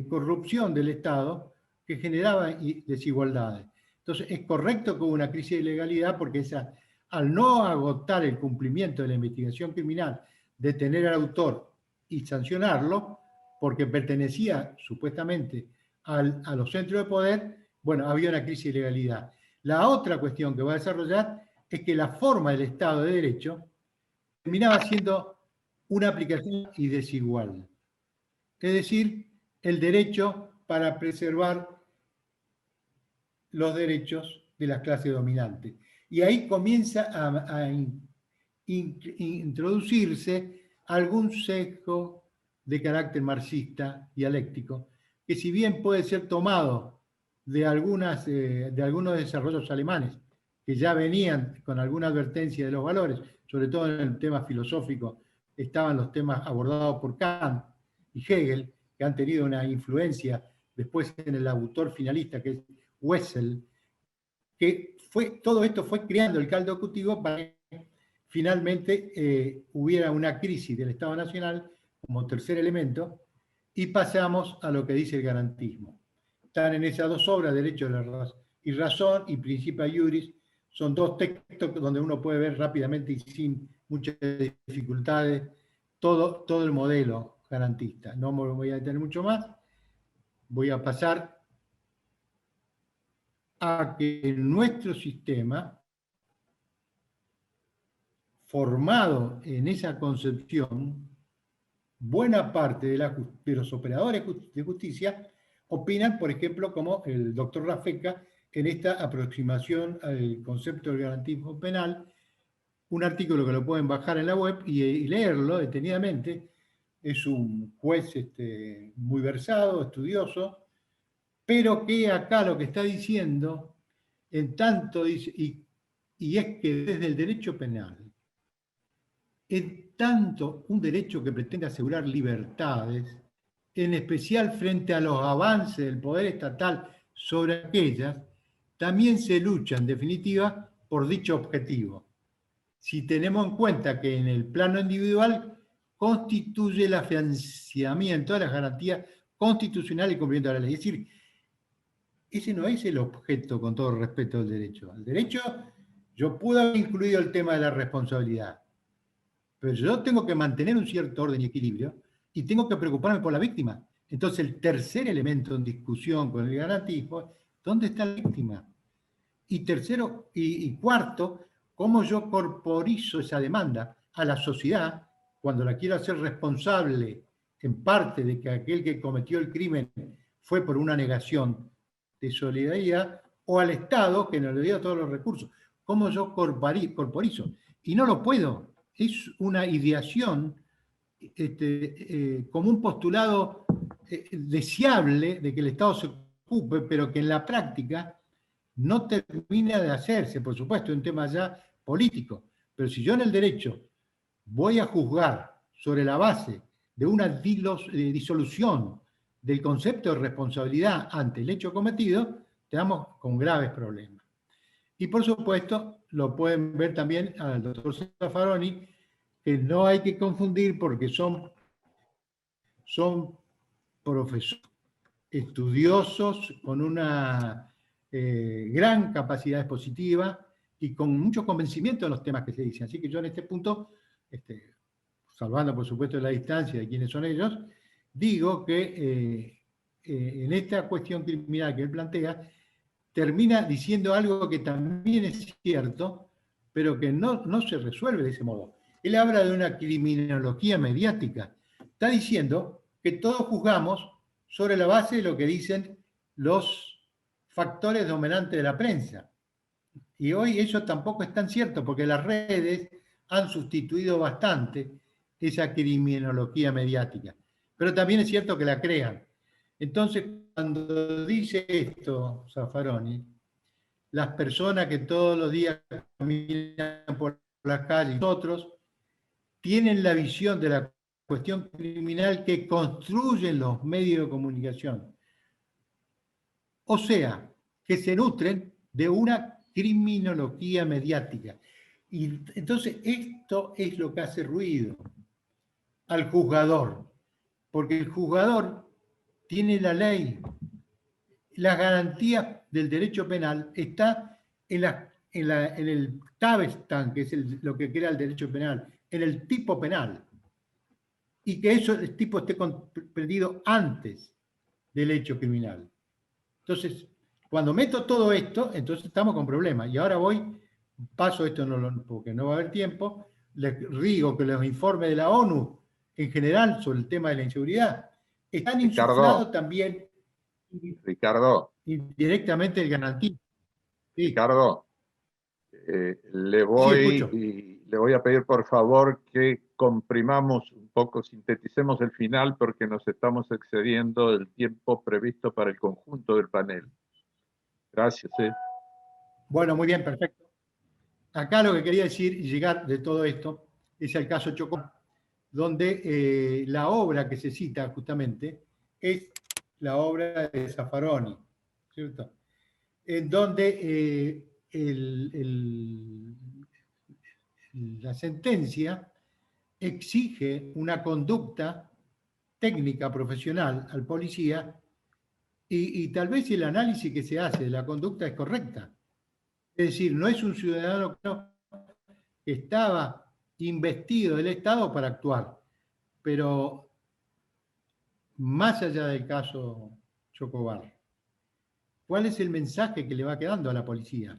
corrupción del Estado que generaba desigualdades. Entonces, es correcto que hubo una crisis de legalidad porque al no agotar el cumplimiento de la investigación criminal, detener al autor y sancionarlo, porque pertenecía supuestamente a los centros de poder, bueno, había una crisis de legalidad. La otra cuestión que va a desarrollar es que la forma del Estado de Derecho terminaba siendo una aplicación desigual. Es decir, el derecho para preservar los derechos de las clases dominantes. Y ahí comienza a introducirse algún sesgo de carácter marxista dialéctico, que si bien puede ser tomado de algunos desarrollos alemanes, que ya venían con alguna advertencia de los valores, sobre todo en el tema filosófico, estaban los temas abordados por Kant y Hegel, que han tenido una influencia después en el autor finalista, que es Wessel, que todo esto fue creando el caldo cultivo para que finalmente hubiera una crisis del Estado Nacional como tercer elemento, y pasamos a lo que dice el garantismo. están en esas dos obras, Derecho y Razón y Principia Iuris. Son dos textos donde uno puede ver rápidamente y sin muchas dificultades todo el modelo garantista. No me voy a detener mucho más. Voy a pasar a que nuestro sistema, formado en esa concepción, buena parte de los operadores de justicia opinan, por ejemplo, como el doctor Rafeca, en esta aproximación al concepto del garantismo penal, un artículo que lo pueden bajar en la web y leerlo detenidamente. Es un juez muy versado, estudioso, pero que acá lo que está diciendo, en tanto dice, y es que desde el derecho penal, en tanto un derecho que pretende asegurar libertades, en especial frente a los avances del poder estatal sobre aquellas, también se lucha, en definitiva, por dicho objetivo. Si tenemos en cuenta que en el plano individual constituye el afianzamiento de las garantías constitucionales y cumplimiento de la ley. Es decir, ese no es el objeto, con todo respeto, del derecho. El derecho, yo pude haber incluido el tema de la responsabilidad, pero yo tengo que mantener un cierto orden y equilibrio y tengo que preocuparme por la víctima. Entonces, el tercer elemento en discusión con el garantismo, ¿dónde está la víctima? Y tercero, y cuarto, ¿cómo yo corporizo esa demanda a la sociedad cuando la quiero hacer responsable en parte de que aquel que cometió el crimen fue por una negación de solidaridad, o al Estado que no le dio todos los recursos? ¿Cómo yo corporizo? Y no lo puedo. Es una ideación como un postulado deseable de que el Estado se ocupe, pero que en la práctica no termina de hacerse. Por supuesto, es un tema ya político, pero si yo en el derecho voy a juzgar sobre la base de una disolución del concepto de responsabilidad ante el hecho cometido, estamos con graves problemas. Y por supuesto, lo pueden ver también al doctor Zaffaroni, que no hay que confundir porque son profesores estudiosos con una gran capacidad expositiva y con mucho convencimiento de los temas que se dicen. Así que yo en este punto, salvando por supuesto la distancia de quiénes son ellos, digo que en esta cuestión criminal que él plantea, termina diciendo algo que también es cierto, pero que no se resuelve de ese modo. Él habla de una criminología mediática. Está diciendo que todos juzgamos sobre la base de lo que dicen los factores dominantes de la prensa. Y hoy eso tampoco es tan cierto, porque las redes han sustituido bastante esa criminología mediática. Pero también es cierto que la crean. Entonces, cuando dice esto Zaffaroni, las personas que todos los días caminan por las calles, nosotros, tienen la visión de la cuestión criminal que construyen los medios de comunicación. O sea, que se nutren de una criminología mediática. Y entonces esto es lo que hace ruido al juzgador, porque el juzgador tiene la ley. Las garantías del derecho penal está en el Tabestán, que es lo que crea el derecho penal, en el tipo penal, y que el tipo esté comprendido antes del hecho criminal. Entonces, cuando meto todo esto, entonces estamos con problemas. Y ahora paso esto porque no va a haber tiempo, les digo que los informes de la ONU en general sobre el tema de la inseguridad están insuflados también indirectamente el garantismo. Sí. Ricardo, le voy a pedir por favor que comprimamos un poco, sinteticemos el final porque nos estamos excediendo del tiempo previsto para el conjunto del panel. Gracias. Bueno, muy bien, perfecto. Acá lo que quería decir y llegar de todo esto es el caso Chocó, donde la obra que se cita justamente es la obra de Zaffaroni, ¿cierto? En donde la sentencia exige una conducta técnica profesional al policía y tal vez el análisis que se hace de la conducta es correcta. Es decir, no es un ciudadano que estaba investido del Estado para actuar, pero más allá del caso Chocobar, ¿cuál es el mensaje que le va quedando a la policía?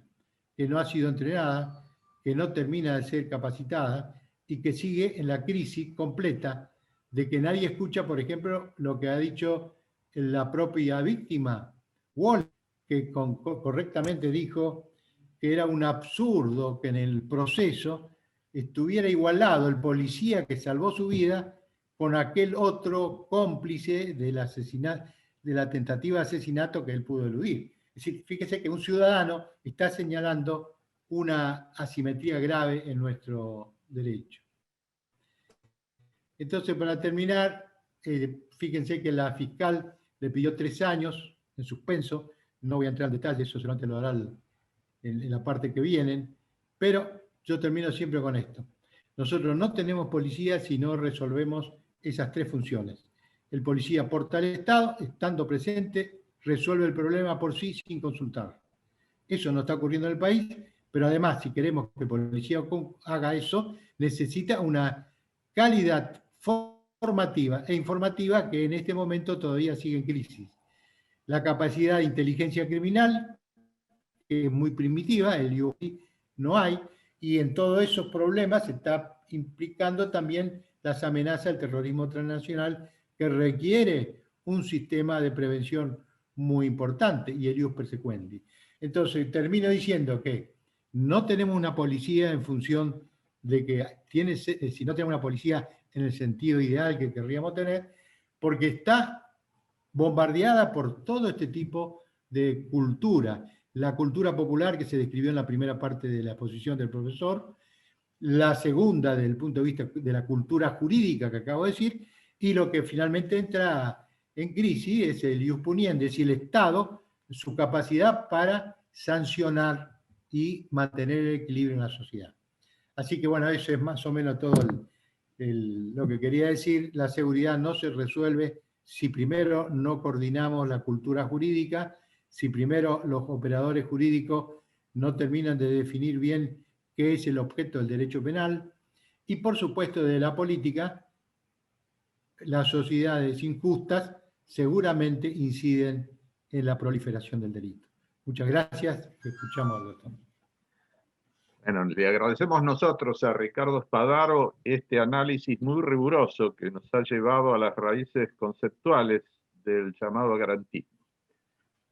Que no ha sido entrenada, que no termina de ser capacitada y que sigue en la crisis completa de que nadie escucha, por ejemplo, lo que ha dicho la propia víctima, Wall, que correctamente dijo que era un absurdo que en el proceso estuviera igualado el policía que salvó su vida con aquel otro cómplice del asesinato, de la tentativa de asesinato que él pudo eludir. Es decir, fíjese que un ciudadano está señalando una asimetría grave en nuestro derecho. Entonces, para terminar, fíjense que la fiscal le pidió 3 años en suspenso. No voy a entrar en detalle, eso solamente lo hará en la parte que vienen, pero yo termino siempre con esto. Nosotros no tenemos policía si no resolvemos esas 3 funciones. El policía aporta al Estado, estando presente, resuelve el problema por sí sin consultar. Eso no está ocurriendo en el país, pero además, si queremos que el policía haga eso, necesita una calidad formativa e informativa que en este momento todavía sigue en crisis. La capacidad de inteligencia criminal, que es muy primitiva, el IUI no hay, y en todos esos problemas se está implicando también las amenazas del terrorismo transnacional, que requiere un sistema de prevención muy importante, y el ius persequendi. Entonces, termino diciendo que no tenemos una policía en función de que si no tenemos una policía en el sentido ideal que querríamos tener, porque está bombardeada por todo este tipo de cultura. La cultura popular que se describió en la primera parte de la exposición del profesor, la segunda desde el punto de vista de la cultura jurídica que acabo de decir, y lo que finalmente entra en crisis es el ius puniendi, es decir, el Estado, su capacidad para sancionar y mantener el equilibrio en la sociedad. Así que bueno, eso es más o menos todo lo que quería decir. La seguridad no se resuelve si primero no coordinamos la cultura jurídica, si primero los operadores jurídicos no terminan de definir bien qué es el objeto del derecho penal, y por supuesto de la política, las sociedades injustas seguramente inciden en la proliferación del delito. Muchas gracias, escuchamos al doctor. Bueno, le agradecemos nosotros a Ricardo Spadaro este análisis muy riguroso que nos ha llevado a las raíces conceptuales del llamado garantismo.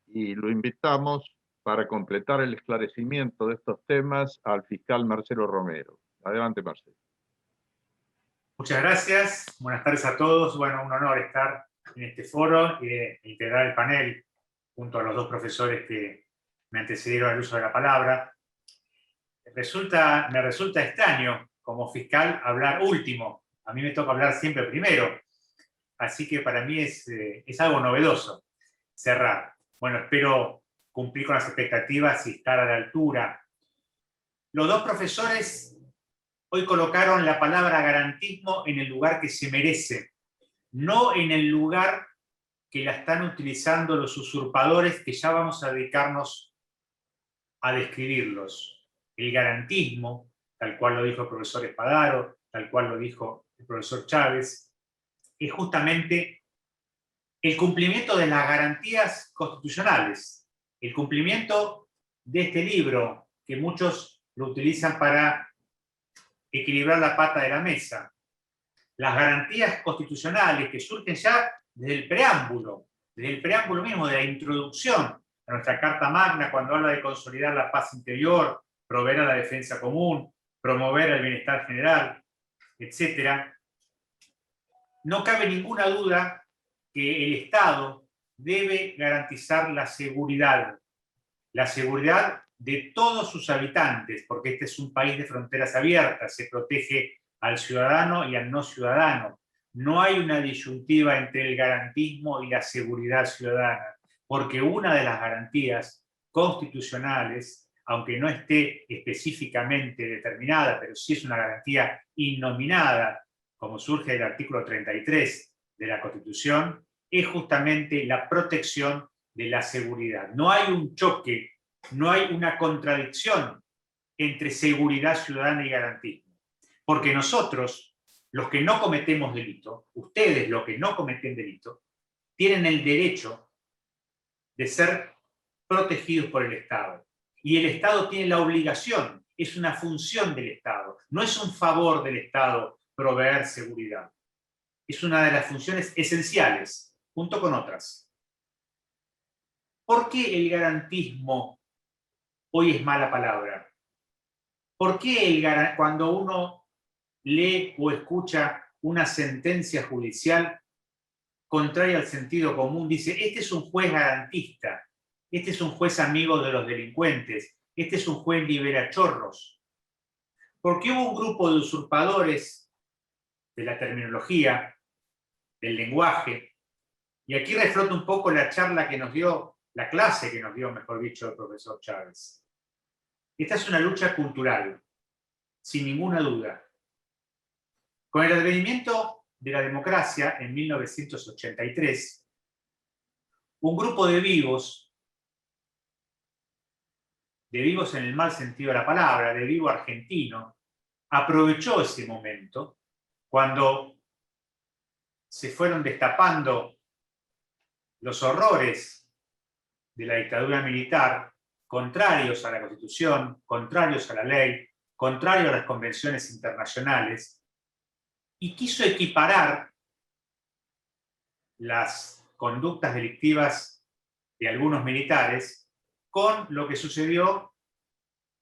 Y lo invitamos para completar el esclarecimiento de estos temas al fiscal Marcelo Romero. Adelante, Marcelo. Muchas gracias, buenas tardes a todos. Bueno, un honor estar en este foro e integrar el panel junto a los 2 profesores que me antecedieron al uso de la palabra. Me resulta extraño como fiscal hablar último. A mí me toca hablar siempre primero. Así que para mí es algo novedoso cerrar. Bueno, espero cumplir con las expectativas y estar a la altura. Los 2 profesores hoy colocaron la palabra garantismo en el lugar que se merece, no en el lugar que la están utilizando los usurpadores, que ya vamos a dedicarnos a describirlos. El garantismo, tal cual lo dijo el profesor Spadaro, tal cual lo dijo el profesor Chávez, es justamente el cumplimiento de las garantías constitucionales, el cumplimiento de este libro, que muchos lo utilizan para equilibrar la pata de la mesa. Las garantías constitucionales que surgen ya desde el preámbulo mismo, de la introducción a nuestra Carta Magna, cuando habla de consolidar la paz interior, proveer a la defensa común, promover el bienestar general, etc. No cabe ninguna duda que el Estado debe garantizar la seguridad de todos sus habitantes, porque este es un país de fronteras abiertas, se protege al ciudadano y al no ciudadano. No hay una disyuntiva entre el garantismo y la seguridad ciudadana, porque una de las garantías constitucionales, aunque no esté específicamente determinada, pero sí es una garantía innominada, como surge del artículo 33 de la Constitución, es justamente la protección de la seguridad. No hay un choque, no hay una contradicción entre seguridad ciudadana y garantismo. Porque nosotros, los que no cometemos delito, ustedes los que no cometen delito, tienen el derecho de ser protegidos por el Estado. Y el Estado tiene la obligación, es una función del Estado, no es un favor del Estado proveer seguridad. Es una de las funciones esenciales, junto con otras. ¿Por qué el garantismo hoy es mala palabra? ¿Por qué cuando uno lee o escucha una sentencia judicial contraria al sentido común, dice, este es un juez garantista, este es un juez amigo de los delincuentes, este es un juez liberachorros? Porque hubo un grupo de usurpadores de la terminología, del lenguaje, y aquí reflota un poco la charla que nos dio, la clase que nos dio, mejor dicho, el profesor Chávez. Esta es una lucha cultural, sin ninguna duda. Con el advenimiento de la democracia en 1983, un grupo de vivos en el mal sentido de la palabra, de vivo argentino, aprovechó ese momento cuando se fueron destapando los horrores de la dictadura militar, contrarios a la Constitución, contrarios a la ley, contrarios a las convenciones internacionales, y quiso equiparar las conductas delictivas de algunos militares con lo que sucedió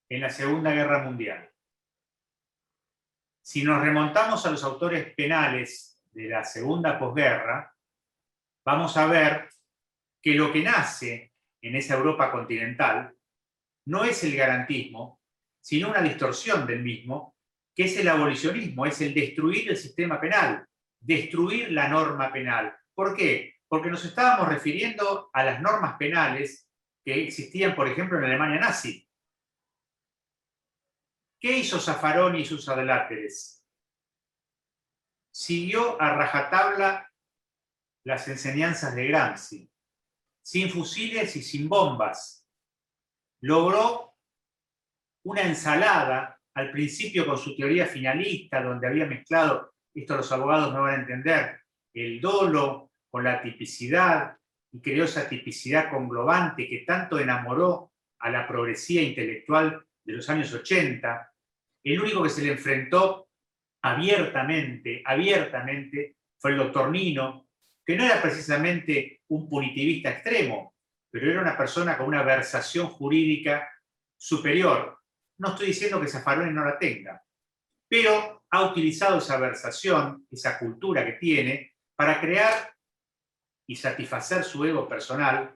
en la Segunda Guerra Mundial. Si nos remontamos a los autores penales de la segunda posguerra, vamos a ver que lo que nace en esa Europa continental no es el garantismo, sino una distorsión del mismo, que es el abolicionismo, es el destruir el sistema penal, destruir la norma penal. ¿Por qué? Porque nos estábamos refiriendo a las normas penales que existían, por ejemplo, en la Alemania nazi. ¿Qué hizo Zaffaroni y sus adláteres? Siguió a rajatabla las enseñanzas de Gramsci, sin fusiles y sin bombas. Logró una ensalada, al principio con su teoría finalista, donde había mezclado, esto los abogados no van a entender, el dolo con la tipicidad, y creó esa tipicidad conglobante que tanto enamoró a la progresía intelectual de los años 80. El único que se le enfrentó abiertamente, fue el doctor Nino, que no era precisamente un punitivista extremo, pero era una persona con una versación jurídica superior. No estoy diciendo que Zaffaroni no la tenga, pero ha utilizado esa versación, esa cultura que tiene, para crear y satisfacer su ego personal,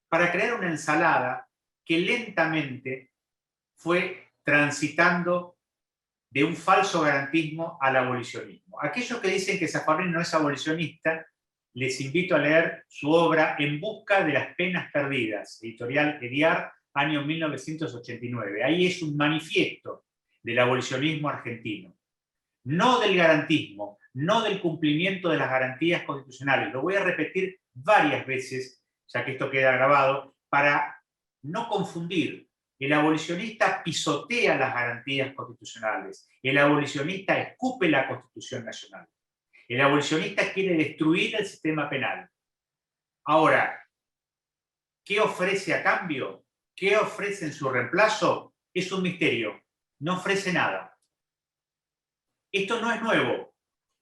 para crear una ensalada que lentamente fue transitando de un falso garantismo al abolicionismo. Aquellos que dicen que Zaffaroni no es abolicionista, les invito a leer su obra En busca de las penas perdidas, editorial Ediar, año 1989. Ahí es un manifiesto del abolicionismo argentino. No del garantismo, no del cumplimiento de las garantías constitucionales. Lo voy a repetir varias veces, ya que esto queda grabado, para no confundir. El abolicionista pisotea las garantías constitucionales. El abolicionista escupe la Constitución Nacional. El abolicionista quiere destruir el sistema penal. Ahora, ¿qué ofrece a cambio? ¿Qué ofrece en su reemplazo? Es un misterio. No ofrece nada. Esto no es nuevo.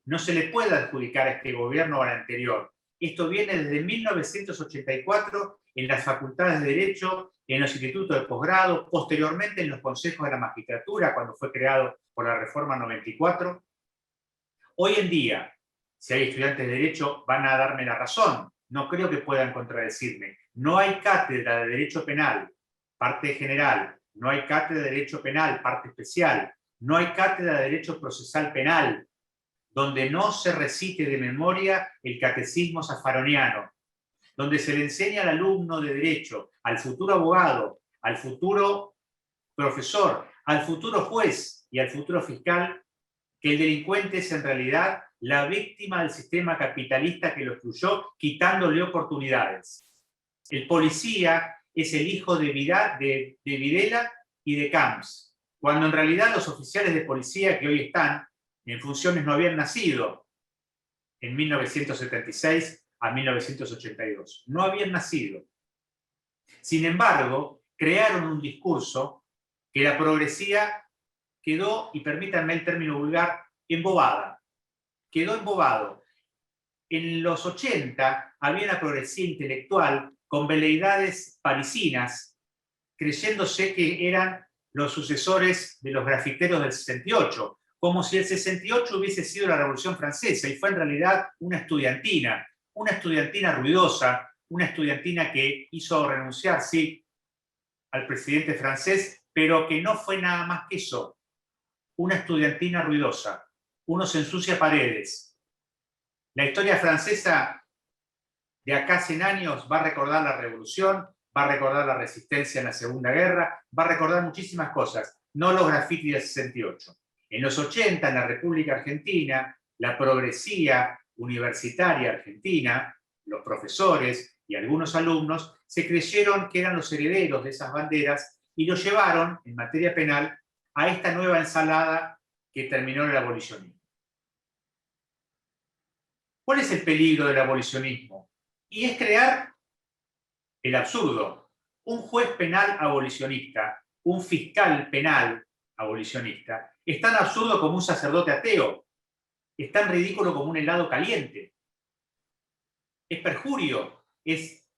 No se le puede adjudicar a este gobierno o al anterior. Esto viene desde 1984 en las facultades de Derecho, en los institutos de posgrado, posteriormente en los consejos de la magistratura, cuando fue creado por la Reforma 94. Hoy en día, si hay estudiantes de Derecho, van a darme la razón. No creo que puedan contradecirme. No hay cátedra de Derecho Penal, parte general. No hay cátedra de Derecho Penal, parte especial. No hay cátedra de Derecho Procesal Penal, donde no se recite de memoria el catecismo zaffaroniano, donde se le enseña al alumno de Derecho, al futuro abogado, al futuro profesor, al futuro juez y al futuro fiscal, que el delincuente es en realidad la víctima del sistema capitalista que lo excluyó, quitándole oportunidades. El policía es el hijo de Videla y de Camps, cuando en realidad los oficiales de policía que hoy están en funciones no habían nacido en 1976 a 1982. No habían nacido. Sin embargo, crearon un discurso que la progresía quedó, y permítanme el término vulgar, embobada. Quedó embobado. En los 80 había una progresía intelectual con veleidades parisinas, creyéndose que eran los sucesores de los grafiteros del 68, como si el 68 hubiese sido la Revolución Francesa, y fue en realidad una estudiantina ruidosa, una estudiantina que hizo renunciar, sí, al presidente francés, pero que no fue nada más que eso, una estudiantina ruidosa. Uno se ensucia paredes. La historia francesa de acá a 100 años va a recordar la revolución, va a recordar la resistencia en la Segunda Guerra, va a recordar muchísimas cosas, no los grafitis del 68. En los 80, en la República Argentina, la progresía universitaria argentina, los profesores y algunos alumnos se creyeron que eran los herederos de esas banderas y lo llevaron, en materia penal, a esta nueva ensalada que terminó en el abolicionismo. ¿Cuál es el peligro del abolicionismo? Y es crear el absurdo. Un juez penal abolicionista, un fiscal penal abolicionista, es tan absurdo como un sacerdote ateo, es tan ridículo como un helado caliente. Es perjurio, es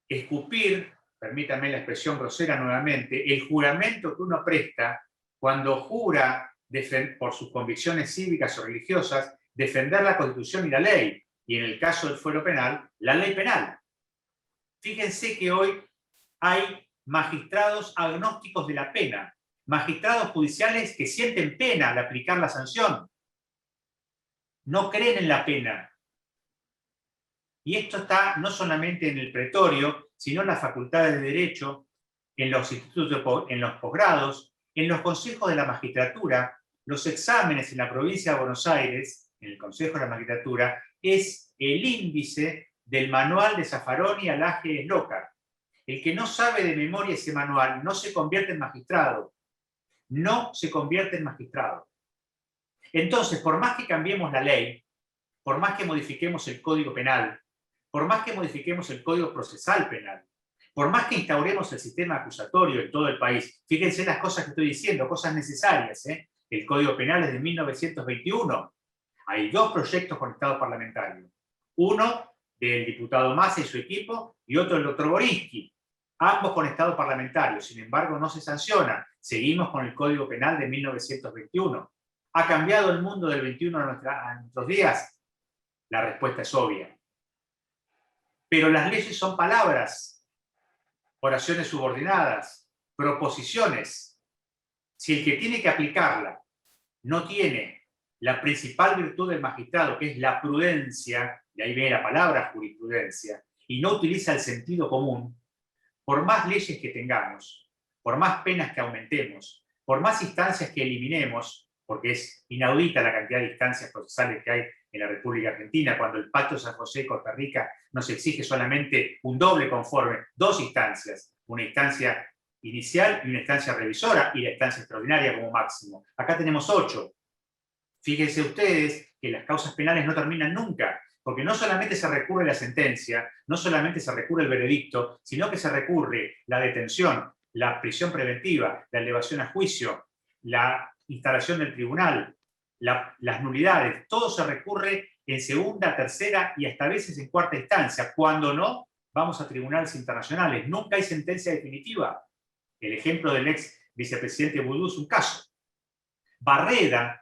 escupir, permítanme la expresión grosera nuevamente, el juramento que uno presta cuando jura por sus convicciones cívicas o religiosas defender la Constitución y la ley, y en el caso del fuero penal, la ley penal. Fíjense que hoy hay magistrados agnósticos de la pena, magistrados judiciales que sienten pena al aplicar la sanción. No creen en la pena. Y esto está no solamente en el pretorio, sino en las facultades de Derecho, en los institutos, en los posgrados, en los consejos de la magistratura. Los exámenes en la provincia de Buenos Aires, en el Consejo de la Magistratura, es el índice del manual de Zaffaroni, Alaje y Eslocar. El que no sabe de memoria ese manual no se convierte en magistrado. No se convierte en magistrado. Entonces, por más que cambiemos la ley, por más que modifiquemos el Código Penal, por más que modifiquemos el Código Procesal Penal, por más que instauremos el sistema acusatorio en todo el país, fíjense las cosas que estoy diciendo, cosas necesarias, ¿eh? El Código Penal es de 1921. Hay 2 proyectos con estado parlamentario. Uno del diputado Massa y su equipo, y otro del doctor Borinsky. Ambos con estado parlamentario, sin embargo no se sancionan. Seguimos con el Código Penal de 1921. ¿Ha cambiado el mundo del 21 a nuestros días? La respuesta es obvia. Pero las leyes son palabras, oraciones subordinadas, proposiciones. Si el que tiene que aplicarla no tiene la principal virtud del magistrado, que es la prudencia, de ahí viene la palabra jurisprudencia, y no utiliza el sentido común, por más leyes que tengamos, por más penas que aumentemos, por más instancias que eliminemos, porque es inaudita la cantidad de instancias procesales que hay en la República Argentina, cuando el Pacto de San José y Costa Rica nos exige solamente un doble conforme, 2 instancias, una instancia inicial y una instancia revisora, y la instancia extraordinaria como máximo. Acá tenemos 8. Fíjense ustedes que las causas penales no terminan nunca, porque no solamente se recurre la sentencia, no solamente se recurre el veredicto, sino que se recurre la detención, la prisión preventiva, la elevación a juicio, la instalación del tribunal, las nulidades, todo se recurre en segunda, tercera y hasta veces en cuarta instancia. Cuando no, vamos a tribunales internacionales. Nunca hay sentencia definitiva. El ejemplo del ex vicepresidente Boudou es un caso. Barreda,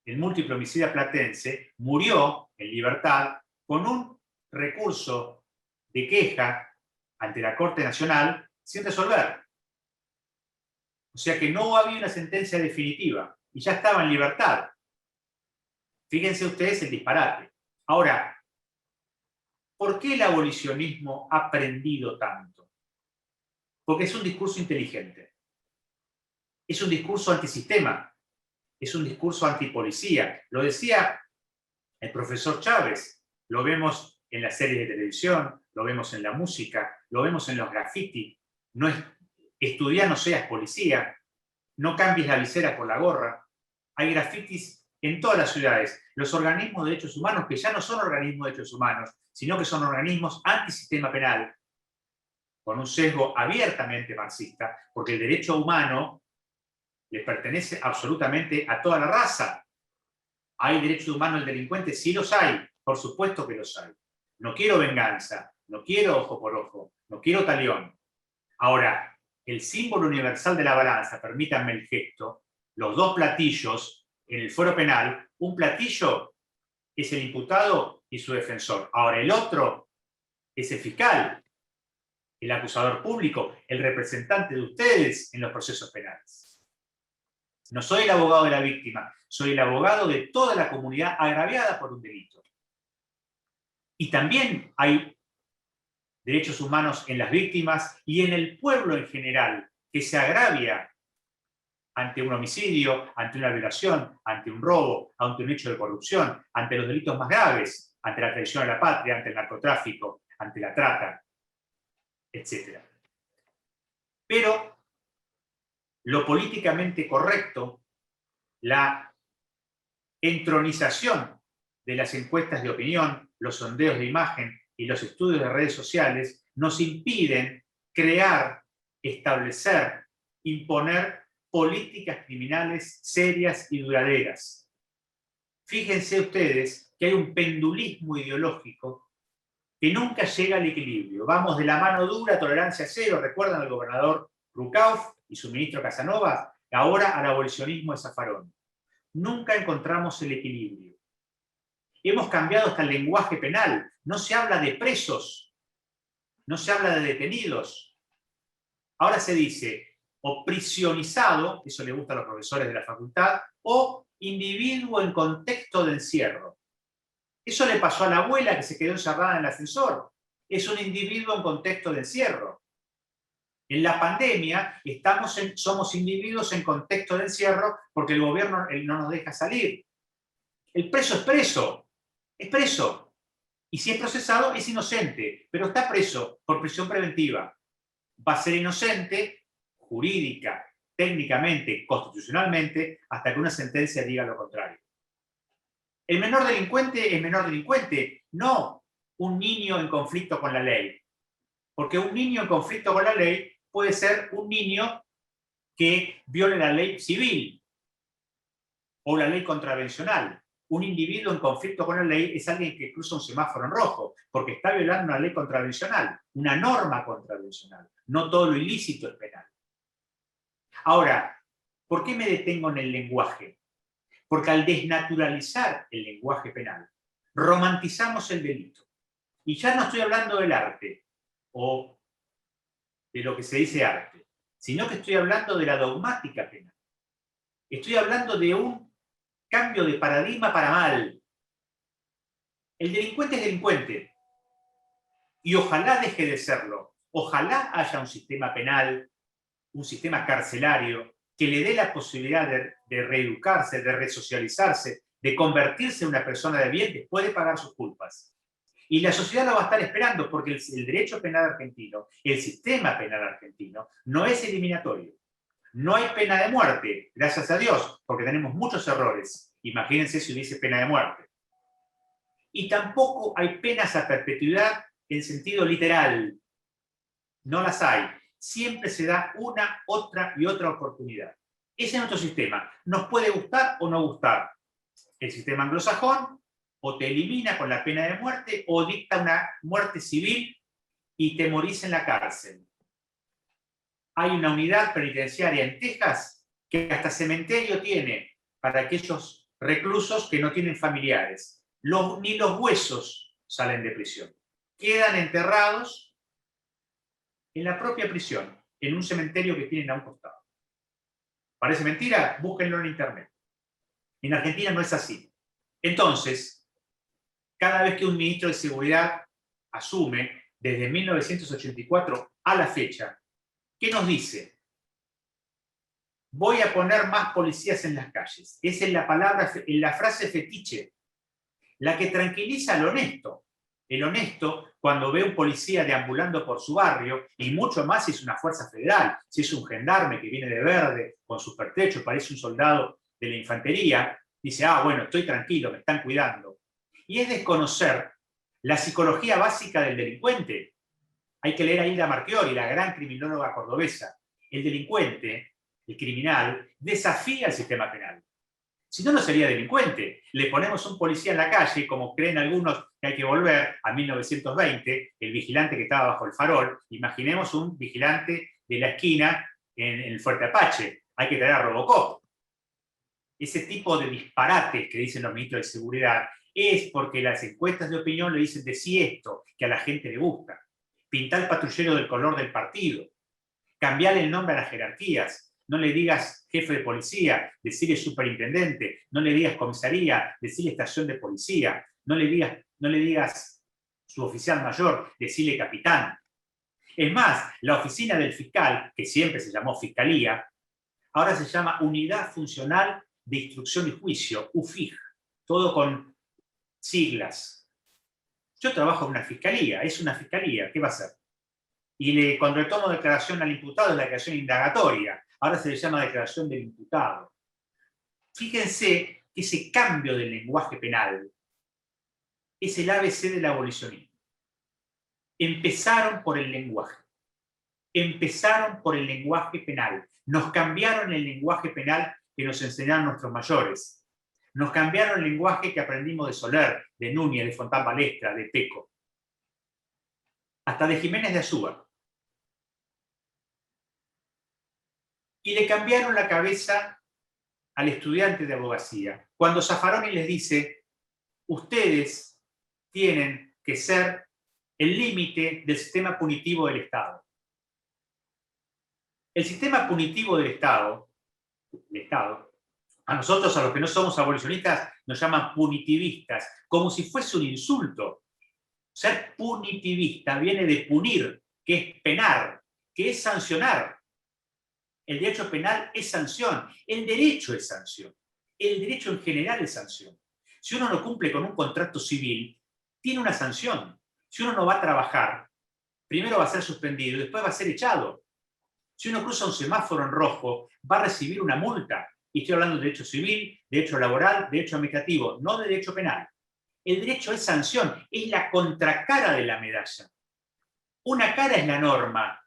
el múltiple homicida platense, murió en libertad con un recurso de queja ante la Corte Nacional sin resolver. O sea que no había una sentencia definitiva y ya estaba en libertad. Fíjense ustedes el disparate. Ahora, ¿por qué el abolicionismo ha prendido tanto? Porque es un discurso inteligente. Es un discurso antisistema. Es un discurso antipolicía. Lo decía el profesor Chávez. Lo vemos en las series de televisión, lo vemos en la música, lo vemos en los graffiti. No es, estudiar no seas policía, no cambies la visera por la gorra. Hay grafitis en todas las ciudades. Los organismos de derechos humanos, que ya no son organismos de derechos humanos, sino que son organismos antisistema penal, con un sesgo abiertamente marxista, porque el derecho humano le pertenece absolutamente a toda la raza. ¿Hay derechos humanos del delincuente? Sí los hay, por supuesto que los hay. No quiero venganza, no quiero ojo por ojo, no quiero talión. Ahora, el símbolo universal de la balanza, permítanme el gesto, los dos platillos en el fuero penal, un platillo es el imputado y su defensor. Ahora, el otro es el fiscal, el acusador público, el representante de ustedes en los procesos penales. No soy el abogado de la víctima, soy el abogado de toda la comunidad agraviada por un delito. Y también hay derechos humanos en las víctimas y en el pueblo en general, que se agravia ante un homicidio, ante una violación, ante un robo, ante un hecho de corrupción, ante los delitos más graves, ante la traición a la patria, ante el narcotráfico, ante la trata, etc. Pero lo políticamente correcto, la entronización de las encuestas de opinión, los sondeos de imagen y los estudios de redes sociales nos impiden crear, establecer, imponer políticas criminales serias y duraderas. Fíjense ustedes que hay un pendulismo ideológico que nunca llega al equilibrio. Vamos de la mano dura, tolerancia cero, recuerdan al gobernador Rucauf y su ministro Casanova, ahora al abolicionismo de Zaffaroni. Nunca encontramos el equilibrio. Hemos cambiado hasta el lenguaje penal. No se habla de presos, no se habla de detenidos. Ahora se dice o prisionizado, eso le gusta a los profesores de la facultad, o individuo en contexto de encierro. Eso le pasó a la abuela que se quedó encerrada en el ascensor. Es un individuo en contexto de encierro. En la pandemia somos individuos en contexto de encierro porque el gobierno no nos deja salir. El preso es preso. Es preso. Y si es procesado, es inocente, pero está preso por prisión preventiva. Va a ser inocente jurídica, técnicamente, constitucionalmente, hasta que una sentencia diga lo contrario. El menor delincuente es menor delincuente, no un niño en conflicto con la ley. Porque un niño en conflicto con la ley puede ser un niño que viole la ley civil o la ley contravencional. Un individuo en conflicto con la ley es alguien que cruza un semáforo en rojo, porque está violando una ley contravencional, una norma contravencional. No todo lo ilícito es penal. Ahora, ¿por qué me detengo en el lenguaje? Porque al desnaturalizar el lenguaje penal, romantizamos el delito. Y ya no estoy hablando del arte, o de lo que se dice arte, sino que estoy hablando de la dogmática penal. Estoy hablando de un cambio de paradigma para mal. El delincuente es delincuente. Y ojalá deje de serlo. Ojalá haya un sistema penal, un sistema carcelario, que le dé la posibilidad de reeducarse, de resocializarse, de convertirse en una persona de bien después de pagar sus culpas. Y la sociedad lo va a estar esperando porque el derecho penal argentino, el sistema penal argentino, no es eliminatorio. No hay pena de muerte, gracias a Dios, porque tenemos muchos errores. Imagínense si hubiese pena de muerte. Y tampoco hay penas a perpetuidad en sentido literal. No las hay. Siempre se da una, otra y otra oportunidad. Ese es nuestro sistema. Nos puede gustar o no gustar. El sistema anglosajón o te elimina con la pena de muerte o dicta una muerte civil y te morís en la cárcel. Hay una unidad penitenciaria en Texas que hasta cementerio tiene para aquellos reclusos que no tienen familiares. Ni los huesos salen de prisión. Quedan enterrados en la propia prisión, en un cementerio que tienen a un costado. ¿Parece mentira? Búsquenlo en internet. En Argentina no es así. Entonces, cada vez que un ministro de Seguridad asume, desde 1984 a la fecha, ¿qué nos dice? Voy a poner más policías en las calles. Esa es la palabra, la frase fetiche, la que tranquiliza al honesto. El honesto, cuando ve un policía deambulando por su barrio, y mucho más si es una fuerza federal, si es un gendarme que viene de verde, con su pertrecho, parece un soldado de la infantería, dice, ah, bueno, estoy tranquilo, me están cuidando. Y es desconocer la psicología básica del delincuente. Hay que leer a Hilda Marchiori, la gran criminóloga cordobesa. El delincuente, el criminal, desafía el sistema penal. Si no, no sería delincuente. Le ponemos un policía en la calle, como creen algunos que hay que volver a 1920, el vigilante que estaba bajo el farol. Imaginemos un vigilante de la esquina en el Fuerte Apache. Hay que traer a Robocop. Ese tipo de disparates que dicen los ministros de Seguridad es porque las encuestas de opinión le dicen de sí esto, que a la gente le gusta. Pintar el patrullero del color del partido. Cambiarle el nombre a las jerarquías. No le digas jefe de policía, decirle superintendente. No le digas comisaría, decirle estación de policía. No le digas su oficial mayor, decirle capitán. Es más, la oficina del fiscal, que siempre se llamó fiscalía, ahora se llama Unidad Funcional de Instrucción y Juicio, UFIJ, todo con siglas. Yo trabajo en una fiscalía, es una fiscalía, ¿qué va a hacer? Y cuando le tomo declaración al imputado es la declaración indagatoria, ahora se le llama declaración del imputado. Fíjense que ese cambio del lenguaje penal es el ABC del abolicionismo. Empezaron por el lenguaje. Empezaron por el lenguaje penal. Nos cambiaron el lenguaje penal que nos enseñaron nuestros mayores. Nos cambiaron el lenguaje que aprendimos de Soler, de Núñez, de Fontán Balestra, de Peco. Hasta de Jiménez de Azúa. Y le cambiaron la cabeza al estudiante de abogacía. Cuando Zaffaroni les dice, ustedes tienen que ser el límite del sistema punitivo del Estado. El sistema punitivo del Estado, a nosotros, a los que no somos abolicionistas, nos llaman punitivistas, como si fuese un insulto. Ser punitivista viene de punir, que es penar, que es sancionar. El derecho penal es sanción, el derecho es sanción, el derecho en general es sanción. Si uno no cumple con un contrato civil, tiene una sanción. Si uno no va a trabajar, primero va a ser suspendido y después va a ser echado. Si uno cruza un semáforo en rojo, va a recibir una multa. Y estoy hablando de derecho civil, derecho laboral, derecho administrativo, no de derecho penal. El derecho es sanción, es la contracara de la medalla. Una cara es la norma.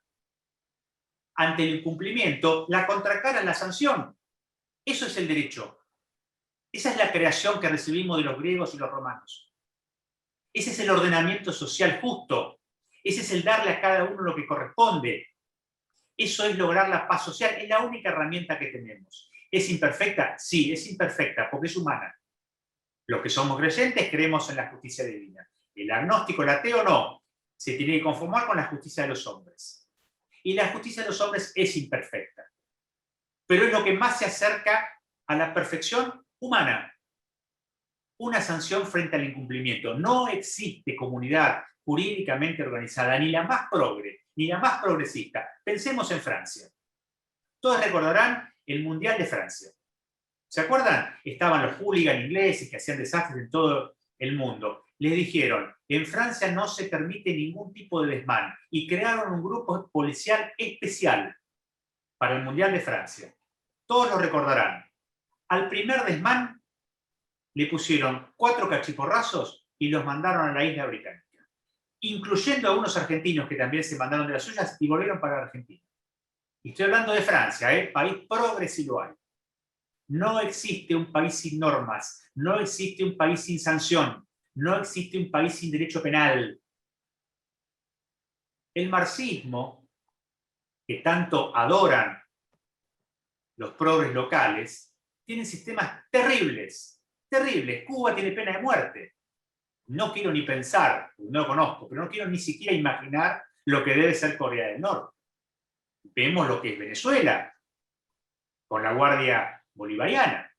Ante el incumplimiento, la contracara es la sanción. Eso es el derecho. Esa es la creación que recibimos de los griegos y los romanos. Ese es el ordenamiento social justo. Ese es el darle a cada uno lo que corresponde. Eso es lograr la paz social. Es la única herramienta que tenemos. ¿Es imperfecta? Sí, es imperfecta, porque es humana. Los que somos creyentes creemos en la justicia divina. El agnóstico, el ateo, no. Se tiene que conformar con la justicia de los hombres. Y la justicia de los hombres es imperfecta. Pero es lo que más se acerca a la perfección humana. Una sanción frente al incumplimiento. No existe comunidad jurídicamente organizada, ni la más progre, ni la más progresista. Pensemos en Francia. Todos recordarán el Mundial de Francia. ¿Se acuerdan? Estaban los hooligans ingleses que hacían desastres en todo el mundo. Les dijeron, en Francia no se permite ningún tipo de desmán. Y crearon un grupo policial especial para el Mundial de Francia. Todos lo recordarán. Al primer desmán le pusieron 4 cachiporrazos y los mandaron a la isla británica. Incluyendo a unos argentinos que también se mandaron de las suyas y volvieron para Argentina. Y estoy hablando de Francia, país progre si lo hay. No existe un país sin normas, no existe un país sin sanción, no existe un país sin derecho penal. El marxismo, que tanto adoran los progres locales, tiene sistemas terribles, terribles. Cuba tiene pena de muerte. No quiero ni pensar, no lo conozco, pero no quiero ni siquiera imaginar lo que debe ser Corea del Norte. Vemos lo que es Venezuela, con la Guardia Bolivariana.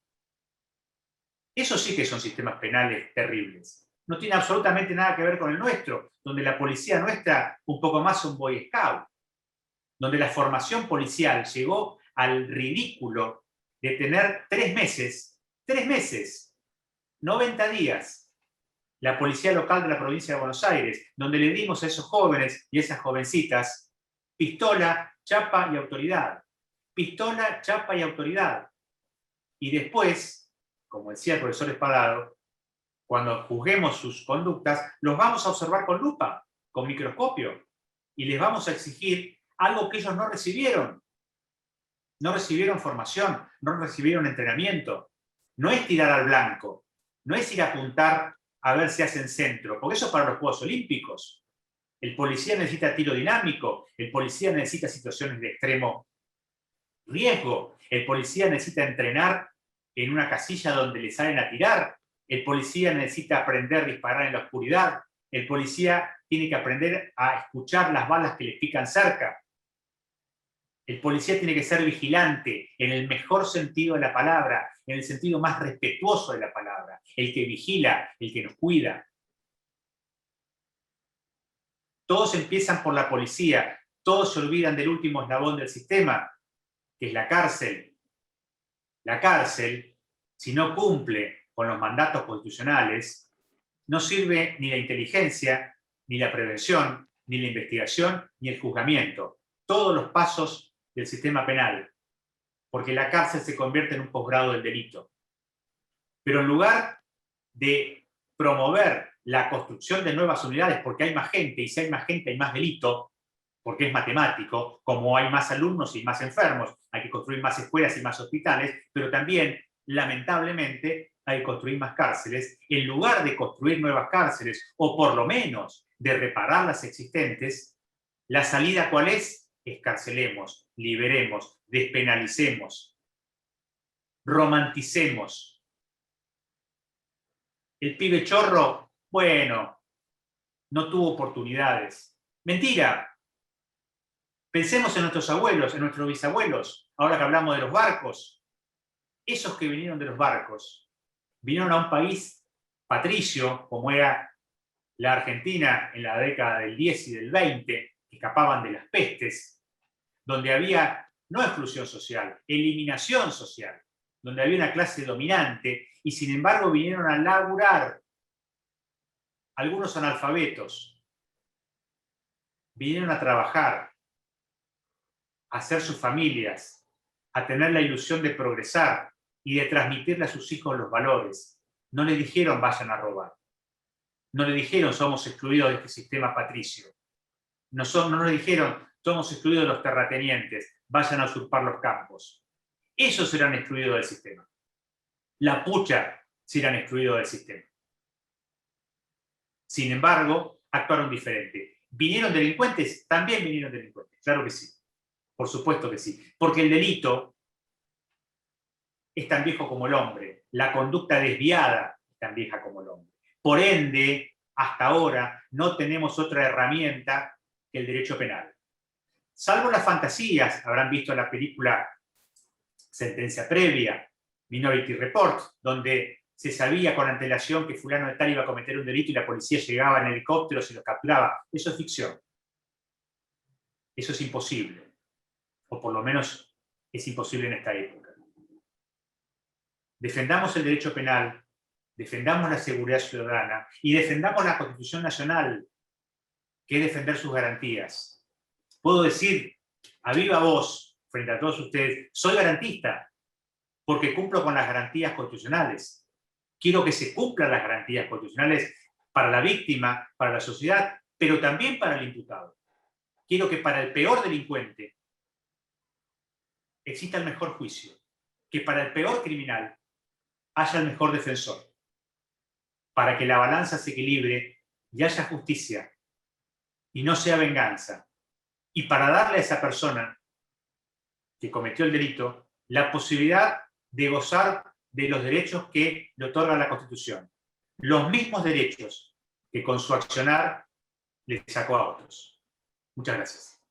Eso sí que son sistemas penales terribles. No tiene absolutamente nada que ver con el nuestro, donde la policía nuestra un poco más un Boy Scout, donde la formación policial llegó al ridículo de tener 3 meses, 90 días, la policía local de la provincia de Buenos Aires, donde le dimos a esos jóvenes y esas jovencitas pistola, chapa y autoridad. Pistola, chapa y autoridad. Y después, como decía el profesor Espadaro, cuando juzguemos sus conductas, los vamos a observar con lupa, con microscopio, y les vamos a exigir algo que ellos no recibieron. No recibieron formación, no recibieron entrenamiento. No es tirar al blanco, no es ir a apuntar a ver si hacen centro, porque eso es para los Juegos Olímpicos. El policía necesita tiro dinámico, el policía necesita situaciones de extremo riesgo, el policía necesita entrenar en una casilla donde le salen a tirar, el policía necesita aprender a disparar en la oscuridad, el policía tiene que aprender a escuchar las balas que le pican cerca. El policía tiene que ser vigilante en el mejor sentido de la palabra, en el sentido más respetuoso de la palabra, el que vigila, el que nos cuida. Todos empiezan por la policía, todos se olvidan del último eslabón del sistema, que es la cárcel. La cárcel, si no cumple con los mandatos constitucionales, no sirve ni la inteligencia, ni la prevención, ni la investigación, ni el juzgamiento. Todos los pasos del sistema penal, porque la cárcel se convierte en un posgrado del delito. Pero en lugar de promover la construcción de nuevas unidades, porque hay más gente, y si hay más gente hay más delito, porque es matemático, como hay más alumnos y más enfermos, hay que construir más escuelas y más hospitales, pero también, lamentablemente, hay que construir más cárceles. En lugar de construir nuevas cárceles, o por lo menos de reparar las existentes, la salida ¿cuál es? Escarcelemos, liberemos, despenalicemos, romanticemos. El pibe chorro, bueno, no tuvo oportunidades. Mentira. Pensemos en nuestros abuelos, en nuestros bisabuelos, ahora que hablamos de los barcos. Esos que vinieron de los barcos, vinieron a un país patricio, como era la Argentina en la década del 10 y del 20, que escapaban de las pestes, donde había no exclusión social, eliminación social, donde había una clase dominante, y sin embargo vinieron a laburar. Algunos analfabetos vinieron a trabajar, a hacer sus familias, a tener la ilusión de progresar y de transmitirle a sus hijos los valores. No le dijeron vayan a robar. No le dijeron somos excluidos de este sistema patricio. No le dijeron somos excluidos de los terratenientes, vayan a usurpar los campos. Esos serán excluidos del sistema. La pucha serán excluidos del sistema. Sin embargo, actuaron diferente. ¿Vinieron delincuentes? También vinieron delincuentes, claro que sí. Por supuesto que sí. Porque el delito es tan viejo como el hombre. La conducta desviada es tan vieja como el hombre. Por ende, hasta ahora, no tenemos otra herramienta que el derecho penal. Salvo las fantasías, habrán visto la película Sentencia Previa, Minority Report, donde se sabía con antelación que fulano de tal iba a cometer un delito y la policía llegaba en helicópteros y los capturaba. Eso es ficción. Eso es imposible. O por lo menos es imposible en esta época. Defendamos el derecho penal, defendamos la seguridad ciudadana y defendamos la Constitución Nacional, que es defender sus garantías. Puedo decir a viva voz, frente a todos ustedes, soy garantista, porque cumplo con las garantías constitucionales. Quiero que se cumplan las garantías constitucionales para la víctima, para la sociedad, pero también para el imputado. Quiero que para el peor delincuente exista el mejor juicio, que para el peor criminal haya el mejor defensor, para que la balanza se equilibre y haya justicia y no sea venganza, y para darle a esa persona que cometió el delito la posibilidad de gozar de los derechos que le otorga la Constitución, los mismos derechos que con su accionar le sacó a otros. Muchas gracias.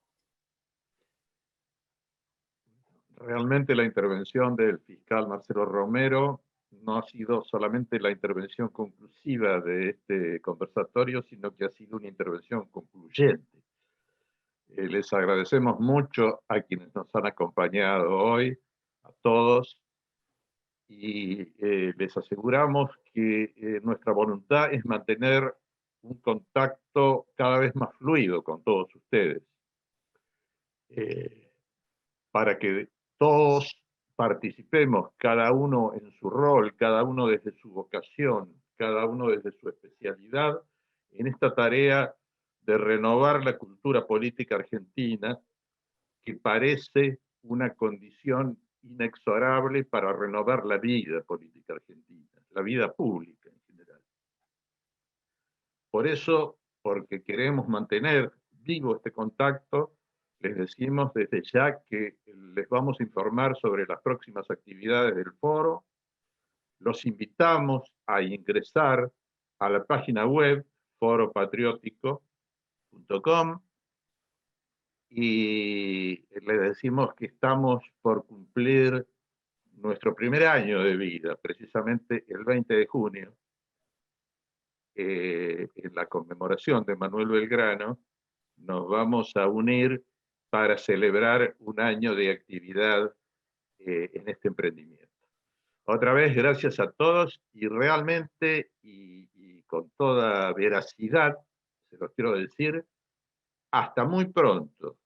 Realmente la intervención del fiscal Marcelo Romero no ha sido solamente la intervención conclusiva de este conversatorio, sino que ha sido una intervención concluyente. Les agradecemos mucho a quienes nos han acompañado hoy, a todos. y les aseguramos que nuestra voluntad es mantener un contacto cada vez más fluido con todos ustedes, para que todos participemos, cada uno en su rol, cada uno desde su vocación, cada uno desde su especialidad, en esta tarea de renovar la cultura política argentina, que parece una condición inexorable para renovar la vida política argentina, la vida pública en general. Por eso, porque queremos mantener vivo este contacto, les decimos desde ya que les vamos a informar sobre las próximas actividades del foro. Los invitamos a ingresar a la página web foropatriótico.com y les decimos que estamos por cumplir nuestro primer año de vida, precisamente el 20 de junio, en la conmemoración de Manuel Belgrano, nos vamos a unir para celebrar un año de actividad en este emprendimiento. Otra vez, gracias a todos y realmente y con toda veracidad, se los quiero decir, hasta muy pronto.